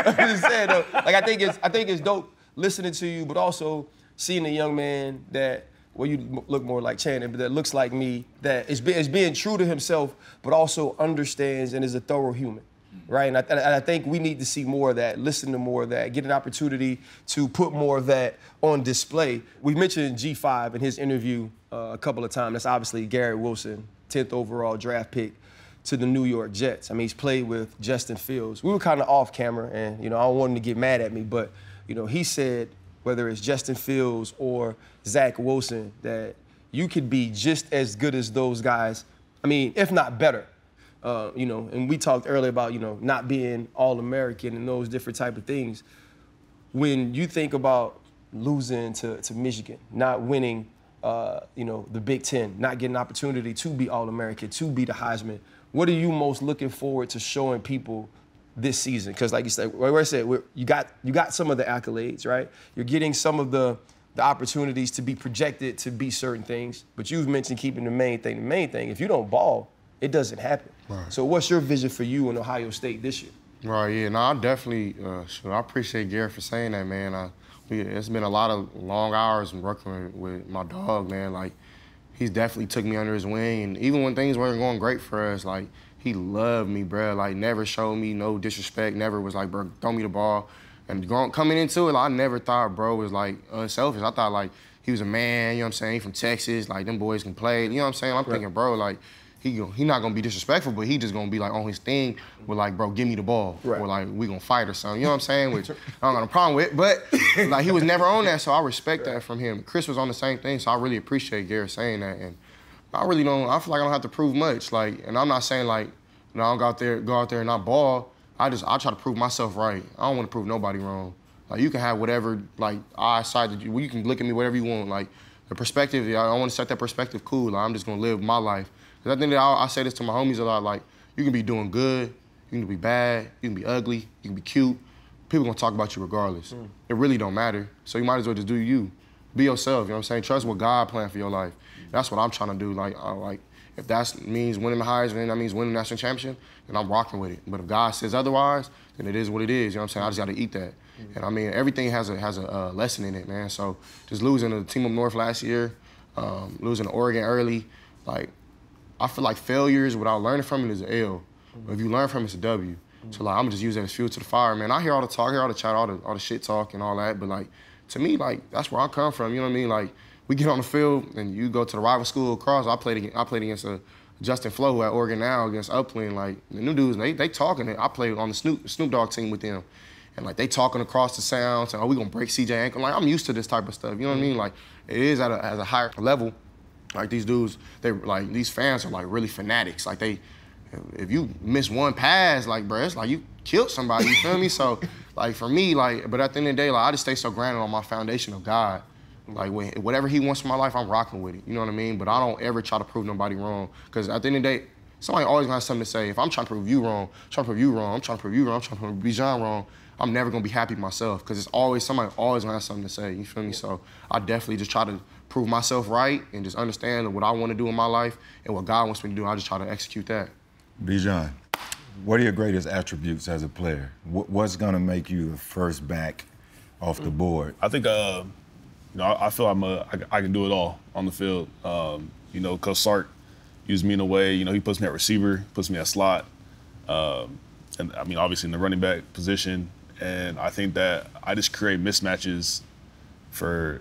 I'm just saying, though. Like, I think it's dope listening to you, but also seeing a young man that, well, you look more like Channing, but that looks like me, that is being true to himself, but also understands and is a thorough human. Right, and I think we need to see more of that, listen to more of that, get an opportunity to put more of that on display. We mentioned G5 in his interview a couple of times. That's obviously Garrett Wilson, 10th overall draft pick to the New York Jets. I mean, he's played with Justin Fields. We were kind of off camera, and, you know, I don't want him to get mad at me, but, you know, he said whether it's Justin Fields or Zach Wilson, that you could be just as good as those guys, I mean, if not better. You know, and we talked earlier about, you know, not being All-American and those different type of things. When you think about losing to Michigan, not winning, you know, the Big Ten, not getting an opportunity to be All-American, to be the Heisman, what are you most looking forward to showing people this season? Because, like you said, where I said, you got some of the accolades, right? You're getting some of the the opportunities to be projected to be certain things. But you've mentioned keeping the main thing the main thing. If you don't ball, it doesn't happen. Right. So what's your vision for you in Ohio State this year? Right, yeah, no, I definitely, I appreciate Gary for saying that, man. It's been a lot of long hours working with my dog, man. Like, he's definitely took me under his wing, and even when things weren't going great for us, like, he loved me, bro. Like, never showed me no disrespect, never was like, bro, throw me the ball. And coming into it, like, I never thought bro was, like, unselfish. I thought, like, he was a man, you know what I'm saying? He from Texas, like, them boys can play, you know what I'm saying? I'm thinking, bro, like, he not gonna be disrespectful, but he just gonna be like on his thing with like, bro, give me the ball. Right. Or like, we gonna fight or something. You know what I'm saying? Which I don't got a problem with, but like he was never on that, so I respect that from him. Chris was on the same thing, so I really appreciate Gary saying that. And I really don't, I feel like I don't have to prove much. Like, and I'm not saying like, you know, I don't go out there and not ball. I try to prove myself right. I don't wanna prove nobody wrong. Like, you can have whatever, like, eyesight that you can look at me whatever you want. Like, the perspective, I wanna set that perspective cool. Like, I'm just gonna live my life. Because I think that I say this to my homies a lot, like, you can be doing good, you can be bad, you can be ugly, you can be cute. People gonna talk about you regardless. It really don't matter. So you might as well just do you. Be yourself, you know what I'm saying? Trust what God planned for your life. That's what I'm trying to do. Like, if that means winning the Heisman, that means winning the national championship, then I'm rocking with it. But if God says otherwise, then it is what it is, you know what I'm saying? I just gotta eat that. And I mean, everything has a lesson in it, man. So just losing to the team of North last year, losing to Oregon early, like, I feel like failures without learning from it is an L. But if you learn from it, it's a W. So like, I'm gonna just use that as fuel to the fire, man. I hear all the talk, I hear all the chat, all the shit talk and all that, but like, to me, like, that's where I come from, you know what I mean? Like, we get on the field and you go to the rival school across. I played against Justin Flo, who at Oregon now, against Upland. Like, the new dudes, they talking. I played on the Snoop Dogg team with them. And like, they talking across the sound, saying, oh, we gonna break CJ ankle. Like, I'm used to this type of stuff, you know what I mean? Like, it is at a higher level. Like, these dudes, these fans are like really fanatics. Like, if you miss one pass, like, bro, it's like you killed somebody, you feel me? So, like, for me, like, but at the end of the day, like, I just stay so grounded on my foundation of God. Like, whatever he wants for my life, I'm rocking with it, you know what I mean? But I don't ever try to prove nobody wrong. Because at the end of the day, somebody always gonna have something to say. If I'm trying to prove you wrong, I'm trying to prove you wrong, I'm trying to prove you wrong, I'm trying to prove Bijan wrong, I'm never gonna be happy with myself. Because it's always, somebody always gonna have something to say, you feel me? So I definitely just try to prove myself right and just understand what I want to do in my life and what God wants me to do. I just try to execute that. Bijan, what are your greatest attributes as a player? What's gonna make you the first back off the board? I think, you know, I feel I can do it all on the field. You know, Coach Sark used me in a way, you know, he puts me at receiver, puts me at slot. And I mean, obviously in the running back position. And I think that I just create mismatches for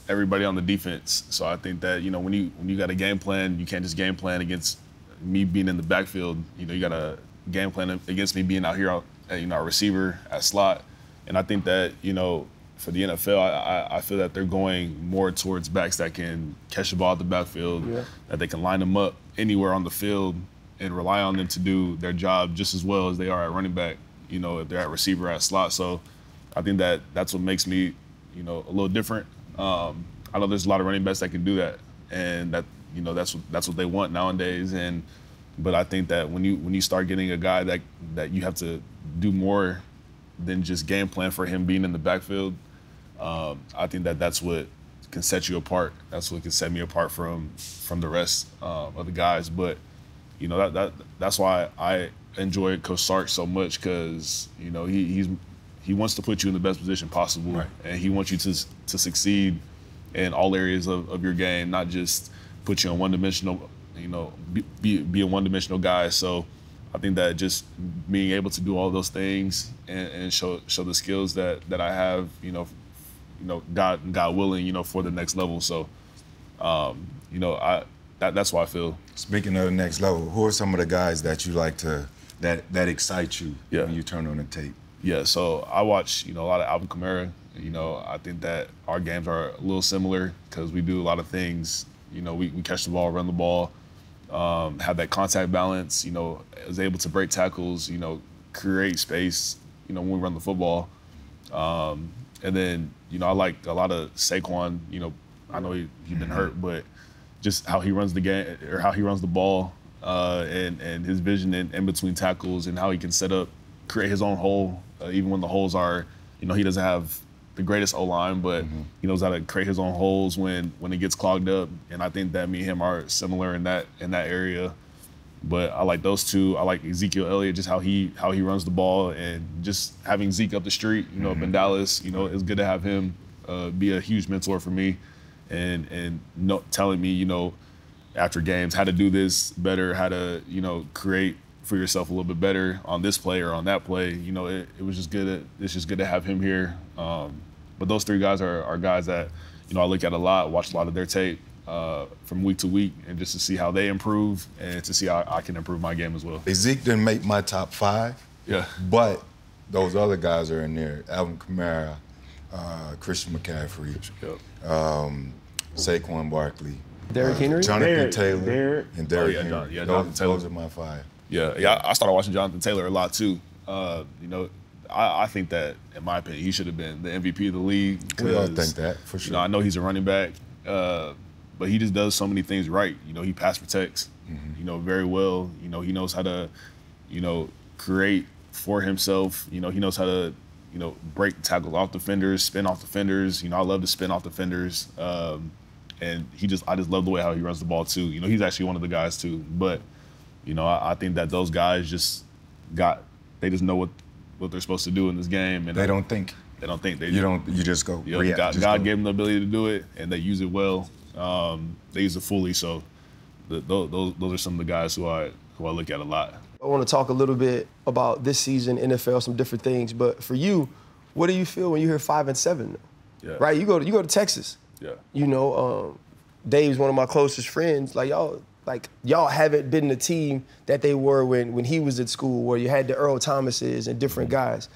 everybody on the defense. So I think that, you know, when you got a game plan, you can't just game plan against me being in the backfield. You know, you got a game plan against me being out here, you know, a receiver at slot. And I think that, you know, for the NFL, I feel that they're going more towards backs that can catch the ball at the backfield, that they can line them up anywhere on the field and rely on them to do their job just as well as they are at running back, you know, if they're at receiver, at slot. So I think that that's what makes me, you know, a little different. I know there's a lot of running backs that can do that, and that, you know, that's what they want nowadays. But I think that when you start getting a guy that you have to do more than just game plan for him being in the backfield, I think that's what can set you apart. That's what can set me apart from the rest of the guys. But you know, that's why I enjoy Coach Sark so much, because you know he wants to put you in the best position possible, right, and he wants you to succeed in all areas of your game, not just put you on one-dimensional, you know, be a one-dimensional guy. So I think that just being able to do all those things and show the skills that I have, you know, God willing, you know, for the next level. So, you know, that's why I feel. Speaking of the next level, who are some of the guys that you like that excite you when you turn on the tape? Yeah, so I watch, you know, a lot of Alvin Kamara. You know, I think that our games are a little similar because we do a lot of things. You know, we catch the ball, run the ball, have that contact balance, you know, is able to break tackles, you know, create space, you know, when we run the football. And then, you know, I like a lot of Saquon. You know, I know he's been hurt, but just how he runs the game, or how he runs the ball, and his vision in between tackles, and how he can set up, create his own hole, even when the holes are, you know, he doesn't have the greatest O-line, but he knows how to create his own holes when it gets clogged up. And I think that me and him are similar in that area. But I like those two. I like Ezekiel Elliott, just how he runs the ball, and just having Zeke up the street, up in Dallas, it's good to have him be a huge mentor for me, and telling me, after games how to do this better, how to, create for yourself a little bit better on this play or on that play. It was just good. It's just good to have him here. But those three guys are guys that, I look at a lot, watch a lot of their tape from week to week, and just to see how they improve and to see how I can improve my game as well. Zeke didn't make my top 5. Yeah. But those other guys are in there. Alvin Kamara, Christian McCaffrey, Saquon Barkley, Derrick Henry, Jonathan Taylor, and Derrick Henry. Jonathan Taylor. Those are my 5. Yeah. I started watching Jonathan Taylor a lot too. I think that, in my opinion, he should have been the MVP of the league. We all think that, for sure. I know he's a running back, but he just does so many things right. He pass protects, very well. He knows how to, create for himself. He knows how to, break tackles off defenders, spin off defenders. I love to spin off defenders. And I just love the way how he runs the ball too. He's actually one of the guys too. But, I think that those guys they just know what they're supposed to do in this game. And they don't think. They don't think. You just go react. God gave them the ability to do it, and they use it well. They use it fully. So those are some of the guys who I look at a lot. I want to talk a little bit about this season, NFL, some different things. But for you, what do you feel when you hear 5 and 7? Yeah. Right? You go to Texas. Yeah. Dave's one of my closest friends. Y'all haven't been the team that they were when he was at school, where you had the Earl Thomases and different guys.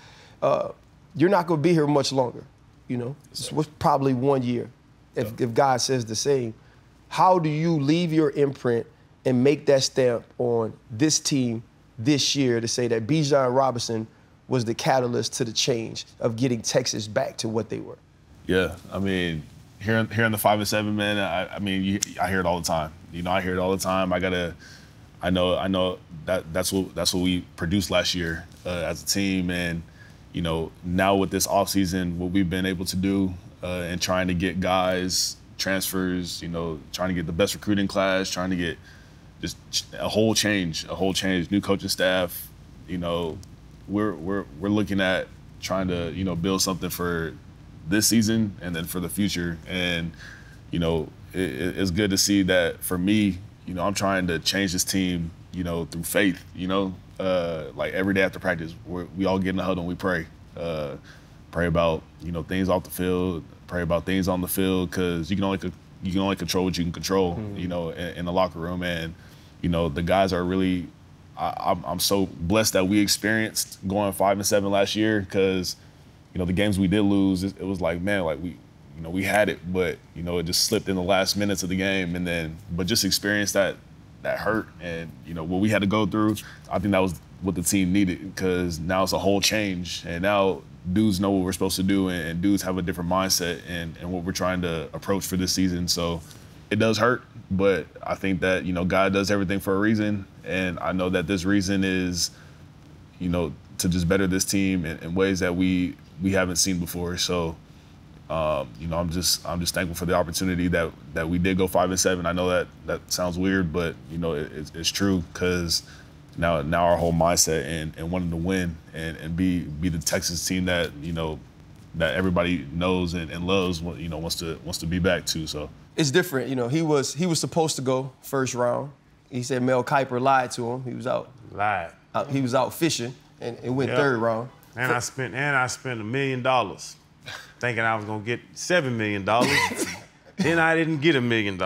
You're not going to be here much longer. It's probably 1 year, if God says the same. How do you leave your imprint and make that stamp on this team this year to say that Bijan Robinson was the catalyst to the change of getting Texas back to what they were? Yeah, I mean, hearing the 5 and 7, man. I hear it all the time. I hear it all the time. I know that's what we produced last year as a team, and now with this offseason, what we've been able to do and trying to get guys transfers, trying to get the best recruiting class, trying to get just a whole change, new coaching staff. We're looking at trying to build something for this season and then for the future. And it's good to see that for me. I'm trying to change this team, through faith. Like every day after practice, we all get in the huddle and we pray. Pray about things off the field, pray about things on the field, because you can only control what you can control. In the locker room. And the guys are really. I'm so blessed that we experienced going 5 and 7 last year, because the games we did lose, it was like, man, like we had it, but it just slipped in the last minutes of the game, but just experience that hurt and what we had to go through. I think that was what the team needed, because now it's a whole change, and now dudes know what we're supposed to do, and dudes have a different mindset and what we're trying to approach for this season. So it does hurt, but I think that God does everything for a reason, and I know that this reason is to just better this team in ways that we haven't seen before. So I'm just thankful for the opportunity that we did go 5 and 7. I know that sounds weird, but it's true, because now our whole mindset and wanting to win and be the Texas team that that everybody knows and loves, wants to be back to. So it's different. He was supposed to go first round. He said Mel Kiper lied to him. He was out. Lied. He was out fishing and went third round. And I spent $1 million thinking I was gonna get $7 million. Then I didn't get $1 million.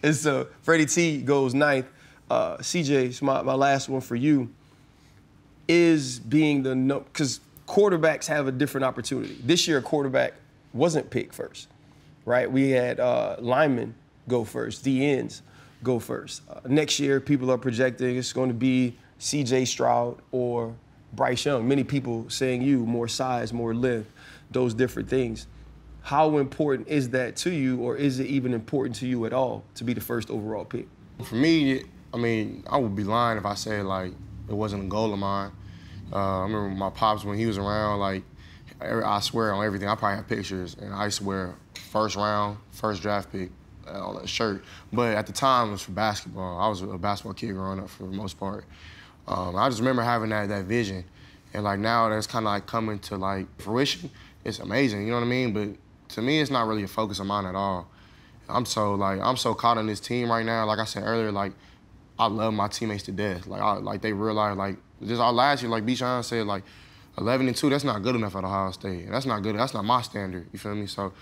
And so Freddie T goes 9th. CJ, my last one for you is being because quarterbacks have a different opportunity. This year, a quarterback wasn't picked first, right? We had linemen go first, the ends go first. Next year, people are projecting it's going to be CJ Stroud or Bryce Young. Many people saying more size, more length, those different things. How important is that to you, or is it even important to you at all to be the first overall pick? For me, I would be lying if I said, it wasn't a goal of mine. I remember my pops, when he was around, I swear on everything. I probably have pictures, and I swear first round, first draft pick on a shirt. But at the time, it was for basketball. I was a basketball kid growing up for the most part. I just remember having that vision, and like now that's kind of like coming to like fruition. It's amazing, you know what I mean? But to me, it's not really a focus of mine at all. I'm so caught on this team right now. Like I said earlier, like I love my teammates to death. Like they realize like just our last year, like Bijan said, like 11-2, that's not good enough at Ohio State. That's not good. That's not my standard. You feel me? So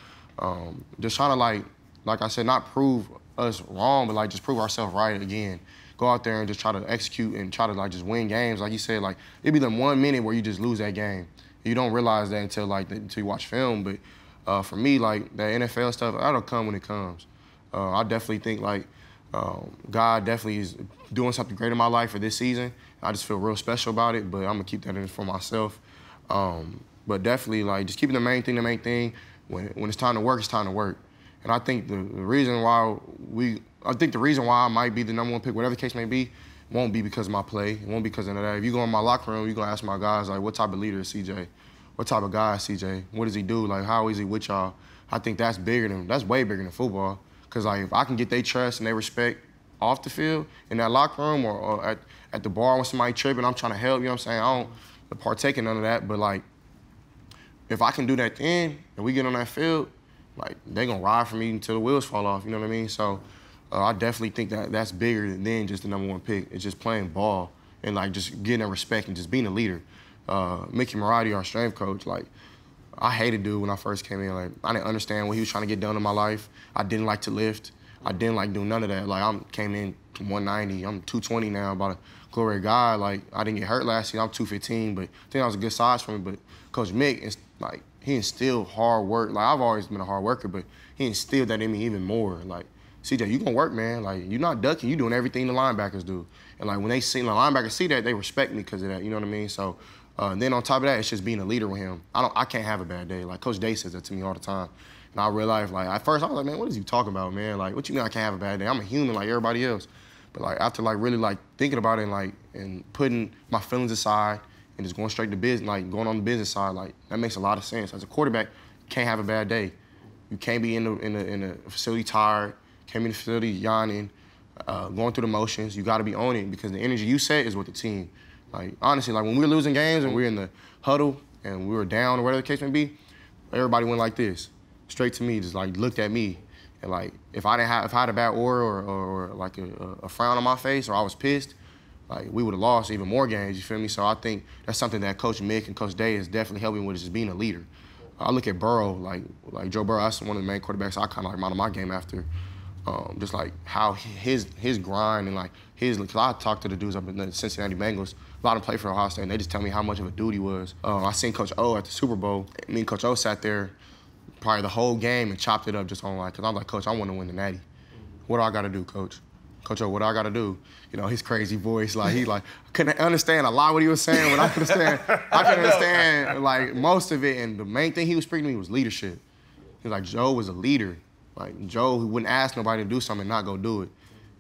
just trying to like I said, not prove us wrong, but like just prove ourselves right again. Go out there and just try to execute and try to like just win games. Like you said, like it'd be the 1 minute where you just lose that game. You don't realize that until you watch film. But for me, like that NFL stuff, that'll come when it comes. I definitely think like God definitely is doing something great in my life for this season. I just feel real special about it, but I'm gonna keep that in for myself. But definitely like just keeping the main thing. When it's time to work, it's time to work. And I think the reason why I might be the #1 pick, whatever the case may be, won't be because of my play. It won't be because of that. If you go in my locker room, you're gonna ask my guys like, what type of leader is CJ? What type of guy is CJ? What does he do? Like, how is he with y'all? I think that's way bigger than football. Cause like if I can get their trust and their respect off the field in that locker room or at the bar when somebody tripping, I'm trying to help. You know what I'm saying? I don't partake in none of that. But like, if I can do that then and we get on that field, like they gonna ride for me until the wheels fall off. You know what I mean? So I definitely think that's bigger than just the #1 pick. It's just playing ball and like just getting that respect and just being a leader. Mickey Marotti, our strength coach, like I hated dude when I first came in. Like I didn't understand what he was trying to get done in my life. I didn't like to lift. I didn't like doing none of that. Like I came in to 190. I'm 220 now, about a glory guy. Like I didn't get hurt last year. I'm 215, but I think that was a good size for me. But Coach Mick is like he instilled hard work. Like I've always been a hard worker, but he instilled that in me even more. Like CJ, you gonna work, man. Like you're not ducking. You doing everything the linebackers do. And like when they see the linebackers see that, they respect me because of that. You know what I mean? So. And then on top of that, it's just being a leader with him. I can't have a bad day. Like Coach Day says that to me all the time. And I realized, like, at first I was like, man, what is he talking about, man? Like, what you mean I can't have a bad day? I'm a human like everybody else. But like after like really like thinking about it and putting my feelings aside and just going straight to business, like going on the business side, like that makes a lot of sense. As a quarterback, you can't have a bad day. You can't be in the facility tired, can't be in the facility yawning, going through the motions. You got to be on it because the energy you set is with the team. Like, honestly, like when we were losing games and we were in the huddle and we were down or whatever the case may be, everybody went like this, straight to me, just like looked at me. And like, if I had a bad aura or like a frown on my face or I was pissed, like we would have lost even more games, you feel me? So I think that's something that Coach Mick and Coach Day is definitely helping with, is just being a leader. I look at Burrow, like Joe Burrow, that's one of the main quarterbacks I kind of like model my game after. Just like how his grind and like because I talked to the dudes up in the Cincinnati Bengals, a lot of them play for Ohio State, and they just tell me how much of a dude he was. I seen Coach O at the Super Bowl. Me and Coach O sat there probably the whole game and chopped it up just on like, because I'm like, Coach, I want to win the Natty. What do I got to do, Coach? Coach O, what do I got to do? You know, his crazy voice, like he like, I couldn't understand a lot what he was saying, but I could understand like most of it, and the main thing he was speaking to me was leadership. He was like, Joe was a leader. Like Joe, who wouldn't ask nobody to do something and not go do it.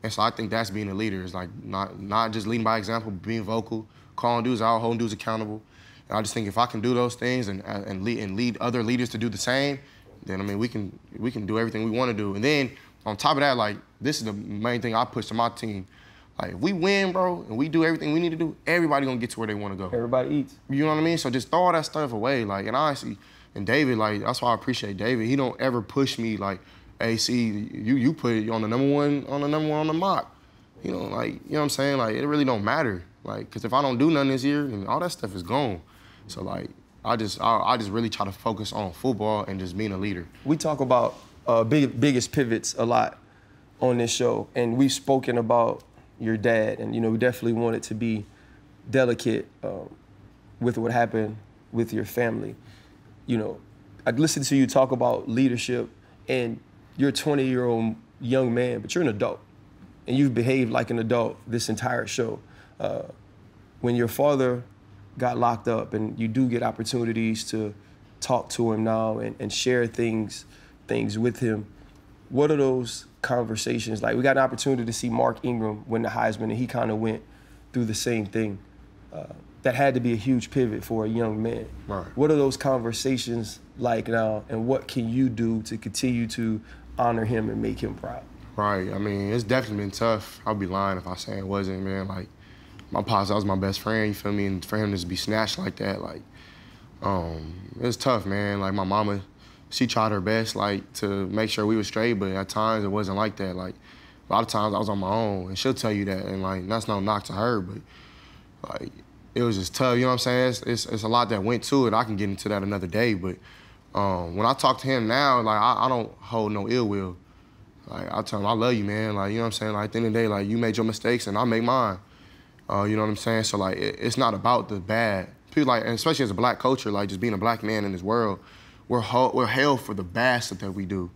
And so I think that's being a leader, is like not just leading by example, but being vocal, calling dudes out, holding dudes accountable. And I just think if I can do those things and lead other leaders to do the same, then I mean we can do everything we want to do. And then on top of that, like this is the main thing I push to my team. Like if we win, bro, and we do everything we need to do, everybody gonna get to where they want to go. Everybody eats. You know what I mean? So just throw all that stuff away. Like, and honestly, and David, like that's why I appreciate David. He don't ever push me like, hey, see, you put it on the number one on the mock. You know, like, you know what I'm saying? Like, it really don't matter. Like, because if I don't do nothing this year, then all that stuff is gone. So, like, I just really try to focus on football and just being a leader. We talk about biggest pivots a lot on this show, and we've spoken about your dad, and, you know, we definitely want it to be delicate with what happened with your family. You know, I'd listen to you talk about leadership, and you're a 20-year-old young man, but you're an adult, and you've behaved like an adult this entire show. When your father got locked up, and you do get opportunities to talk to him now and share things with him, what are those conversations like? We got an opportunity to see Mark Ingram win the Heisman, and he kind of went through the same thing. that had to be a huge pivot for a young man. Right. What are those conversations like now, and what can you do to continue to honor him and make him proud? Right. I mean, it's definitely been tough. I'd be lying if I say it wasn't, man. Like, my pops, that was my best friend, you feel me? And for him to just be snatched like that, like, it was tough, man. Like, my mama, she tried her best, like, to make sure we were straight, but at times it wasn't like that. Like, a lot of times I was on my own, and she'll tell you that, and, like, that's no knock to her, but, like, it was just tough, you know what I'm saying? It's a lot that went to it. I can get into that another day, but when I talk to him now, like, I don't hold no ill will. Like, I tell him, I love you, man. Like, you know what I'm saying? Like, at the end of the day, like, you made your mistakes, and I make mine. You know what I'm saying? So, like, it's not about the bad. People, like, and especially as a black culture, like, just being a black man in this world, we're held for the bad stuff that we do.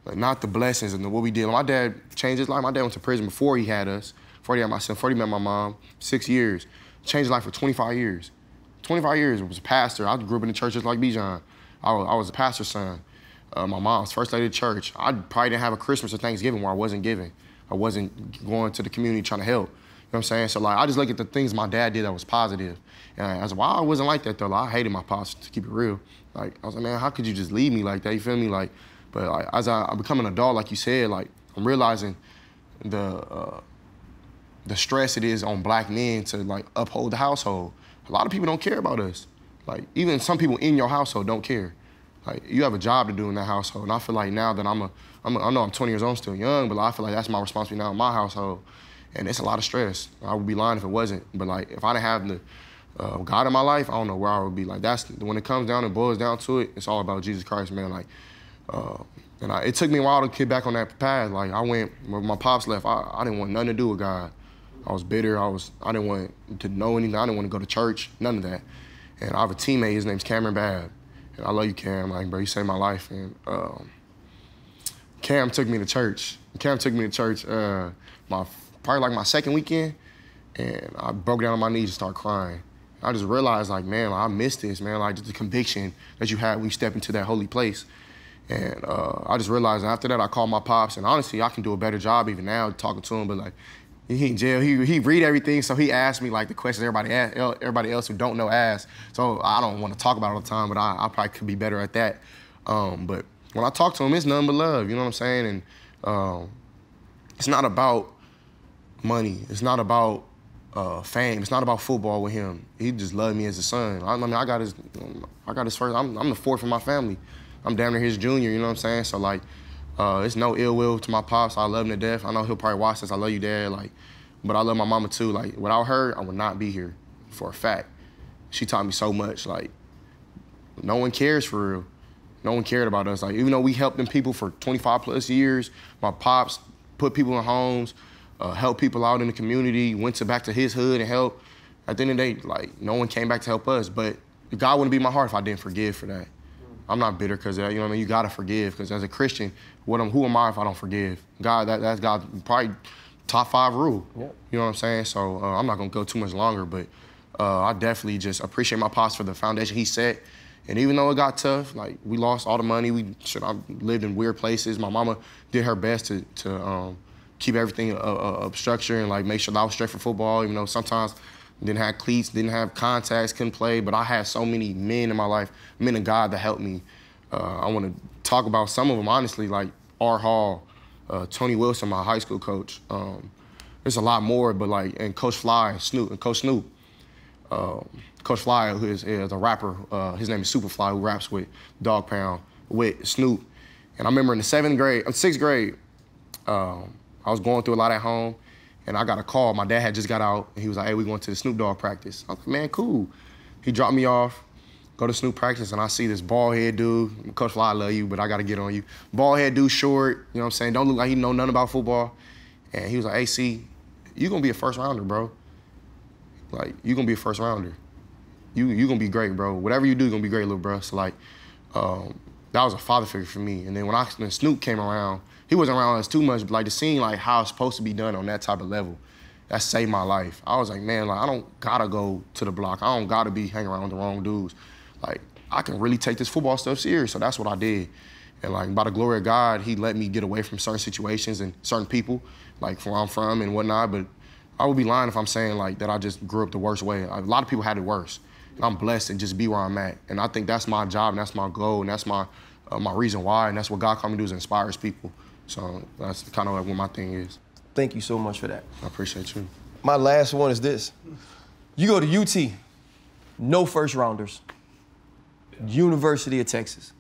Like, not the blessings and what we did. Like, my dad changed his life. My dad went to prison before he had us, before he had my son, before he met my mom, 6 years. Changed his life for 25 years. 25 years, was a pastor. I grew up in the church just like Bijan. I was a pastor's son. My mom's first lady of the church. I probably didn't have a Christmas or Thanksgiving where I wasn't giving. I wasn't going to the community trying to help. You know what I'm saying? So, like, I just look at the things my dad did that was positive. And I was like, well, I wasn't like that, though. Like, I hated my pops, to keep it real. Like, I was like, man, how could you just leave me like that? You feel me? Like, but like, as I'm becoming an adult, like you said, like, I'm realizing the stress it is on black men to, like, uphold the household. A lot of people don't care about us. Like, even some people in your household don't care. Like, you have a job to do in that household. And I feel like now that I know I'm 20 years old, I'm still young, but I feel like that's my responsibility now in my household. And it's a lot of stress. I would be lying if it wasn't. But, like, if I didn't have the God in my life, I don't know where I would be. Like, when it comes down and boils down to it, it's all about Jesus Christ, man. Like, it took me a while to get back on that path. Like, when my pops left, I didn't want nothing to do with God. I was bitter. I didn't want to know anything. I didn't want to go to church, none of that. And I have a teammate, his name's Cameron Babb. And I love you, Cam. Like, bro, you saved my life. And Cam took me to church. Probably like my second weekend, and I broke down on my knees and started crying. I just realized, like, man, I missed this, man. Like, just the conviction that you had when you step into that holy place. And I just realized, and after that, I called my pops, and honestly, I can do a better job even now talking to him, but, like, he in jail. He read everything, so he asked me, like, the questions everybody else who don't know asks. So I don't want to talk about it all the time, but I probably could be better at that. But when I talk to him, it's nothing but love, you know what I'm saying? And it's not about money. It's not about fame. It's not about football with him. He just loved me as a son. I mean, I got his first. I'm the fourth in my family. I'm damn near his junior. You know what I'm saying? So, like, it's no ill will to my pops. I love him to death. I know he'll probably watch this. I love you, Dad. Like, but I love my mama too. Like, without her, I would not be here, for a fact. She taught me so much. Like, no one cares for real. No one cared about us. Like, even though we helped them people for 25 plus years, my pops put people in homes. Help people out in the community, went back to his hood and helped. At the end of the day, like, no one came back to help us, but God wouldn't be my heart if I didn't forgive for that. I'm not bitter because of that, you know what I mean? You gotta forgive, because as a Christian, who am I if I don't forgive? God, that's God's probably top 5 rule. Yep. You know what I'm saying? So I'm not gonna go too much longer, but I definitely just appreciate my pops for the foundation he set. And even though it got tough, like, we lost all the money, I lived in weird places. My mama did her best to keep everything up structure and, like, make sure that I was straight for football, even though sometimes didn't have cleats, didn't have contacts, couldn't play, but I had so many men in my life, men of God that helped me. I want to talk about some of them, honestly, like R. Hall, Tony Wilson, my high school coach. There's a lot more, but, like, and Coach Fly, Coach Snoop. Coach Fly, who is a rapper, his name is Superfly, who raps with Dog Pound, with Snoop. And I remember in the 6th grade, I was going through a lot at home, and I got a call. My dad had just got out, and he was like, hey, we're going to the Snoop Dogg practice. I was like, man, cool. He dropped me off, go to Snoop practice, and I see this bald-head dude. Coach Fly, I love you, but I got to get on you. Bald-head dude, short, you know what I'm saying? Don't look like he know nothing about football. And he was like, hey, C, you going to be a first-rounder, bro. Like, you going to be a first-rounder. You going to be great, bro. Whatever you do, you're going to be great, little bro. So, like, that was a father figure for me. And then when Snoop came around, he wasn't around us too much, but, like, to seeing, like, how it's supposed to be done on that type of level, that saved my life. I was like, man, like, I don't gotta go to the block. I don't gotta be hanging around with the wrong dudes. Like, I can really take this football stuff serious. So that's what I did. And, like, by the glory of God, he let me get away from certain situations and certain people, like, from where I'm from and whatnot. But I would be lying if I'm saying like that I just grew up the worst way. A lot of people had it worse. And I'm blessed and just be where I'm at. And I think that's my job and that's my goal and that's my reason why, and that's what God called me to do is inspires people. So that's kind of like what my thing is. Thank you so much for that. I appreciate you. My last one is this. You go to UT, no first rounders. University of Texas.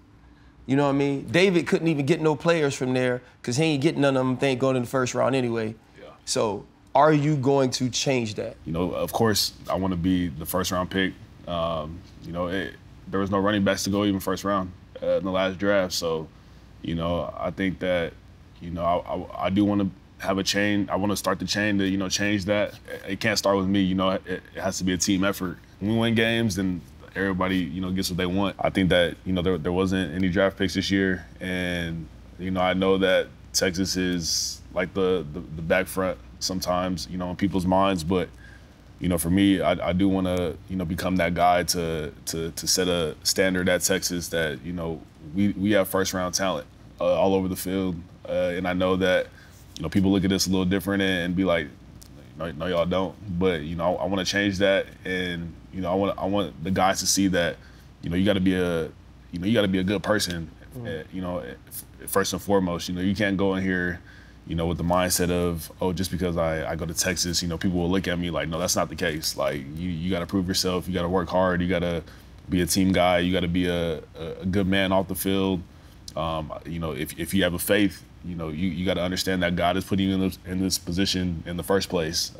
You know what I mean? David couldn't even get no players from there because he ain't getting none of them. They ain't going in the first round anyway. Yeah. So are you going to change that? You know, of course, I want to be the first round pick. You know, there was no running backs to go even first round in the last draft. So, you know, I think that, you know, I do want to have a chain. I want to start the chain to, you know, change that. It can't start with me. You know, it has to be a team effort. When we win games, then everybody, you know, gets what they want. I think that, you know, there wasn't any draft picks this year. And, you know, I know that Texas is like the back front sometimes, you know, in people's minds. But, you know, for me, I do want to, you know, become that guy to set a standard at Texas that, you know, we have first round talent all over the field. And I know that, you know, people look at this a little different and be like, no, y'all don't. But, you know, I want to change that. And, you know, I want the guys to see that, you know, you got to be a good person, you know, first and foremost. You know, you can't go in here, you know, with the mindset of, oh, just because I go to Texas, you know, people will look at me like, no, that's not the case. Like, you got to prove yourself. You got to work hard. You got to be a team guy. You got to be a good man off the field. You know, if you have a faith, you know, you got to understand that God is putting you in this position in the first place.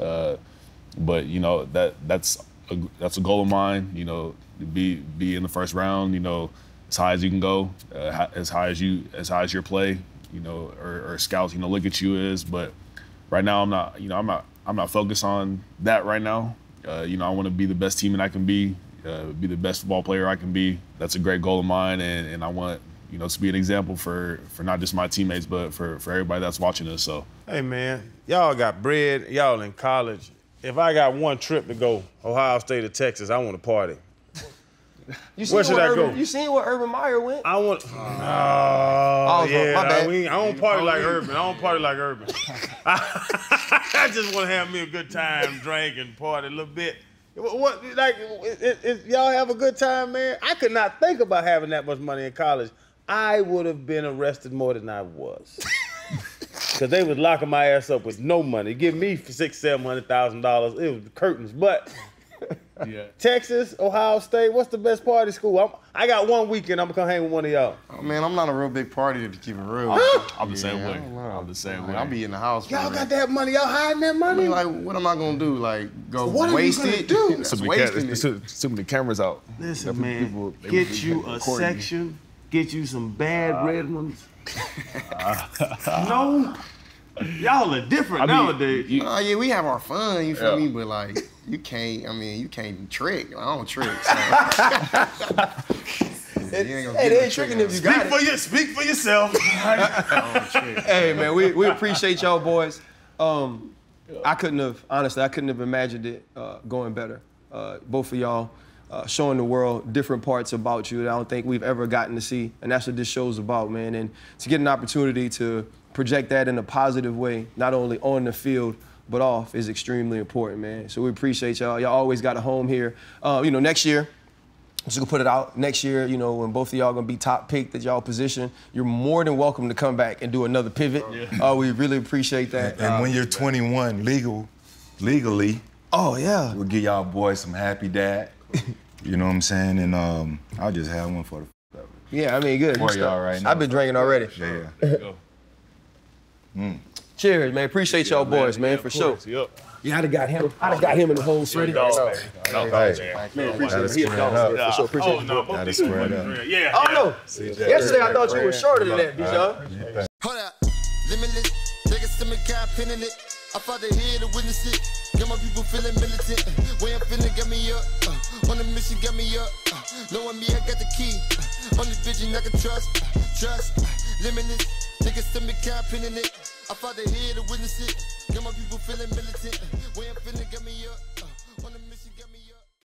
But, you know, that's a goal of mine, you know, to be in the first round, you know, as high as you can go, as high as your play, you know, or scouts, you know, look at you is. But right now I'm not focused on that right now. You know, I want to be the best team that I can be the best football player I can be. That's a great goal of mine, and I want, you know, to be an example for not just my teammates, but for everybody that's watching us. So, hey man, y'all got bread, y'all in college. If I got one trip to go, Ohio State or Texas, I want to party. Where should I go? You seen where Urban Meyer went? I want. My I bad. don't party like Urban. I just want to have me a good time, drink and party a little bit. What like? Y'all have a good time, man. I could not think about having that much money in college. I would have been arrested more than I was. Because they was locking my ass up with no money. Give me $600,000-$700,000. It was the curtains. But yeah. Texas, Ohio State, what's the best party school? I got one weekend. I'm going to come hang with one of y'all. Oh, man, I'm not a real big partier to keep it real. I'm the same way. I'm the same way. I'll be in the house. Y'all got that money. Y'all hiding that money? I mean, like, what am I going to do? Like, go waste it? Too many cameras out. Listen, man, get you a section. Get you some bad red ones. No, y'all are different nowadays. Yeah, we have our fun, you feel me? But like, you can't trick. I don't trick. So. Hey, they ain't tricking if you got it. Speak for yourself. Hey, man, we appreciate y'all boys. I couldn't have imagined it going better. Both of y'all. Showing the world different parts about you that I don't think we've ever gotten to see. And that's what this show's about, man. And to get an opportunity to project that in a positive way, not only on the field, but off, is extremely important, man. So we appreciate y'all. Y'all always got a home here. You know, next year, just gonna put it out, next year, you know, when both of y'all gonna be top picked at y'all position, you're more than welcome to come back and do another pivot. Yeah. We really appreciate that. And when you're 21, legally, oh yeah, we'll give y'all boys some happy dad. You know what I'm saying? And I'll just have one for the yeah, I mean, good. For y'all right now. I've been drinking already. Yeah. Cheers, man. Appreciate y'all boys, man, for sure. Yeah, I'd have got him in the hole, Freddie. Man, appreciate it. For sure, appreciate it. Gotta square it up. Yeah. Oh, no. Yesterday I thought you were shorter than that, Bijan. Hold up. Limitless. Niggas to me, cap pinning it. I fought the head to witness it. Got my people feeling militant. Way I'm feeling, get me up. On the mission, get me up. Knowing me, I got the key. Only vision I can trust. Limitless. Niggas to me, cap pinning it. I fought the head to witness it. Got my people feeling militant. Way I'm feeling, get me up. On the mission, get me up.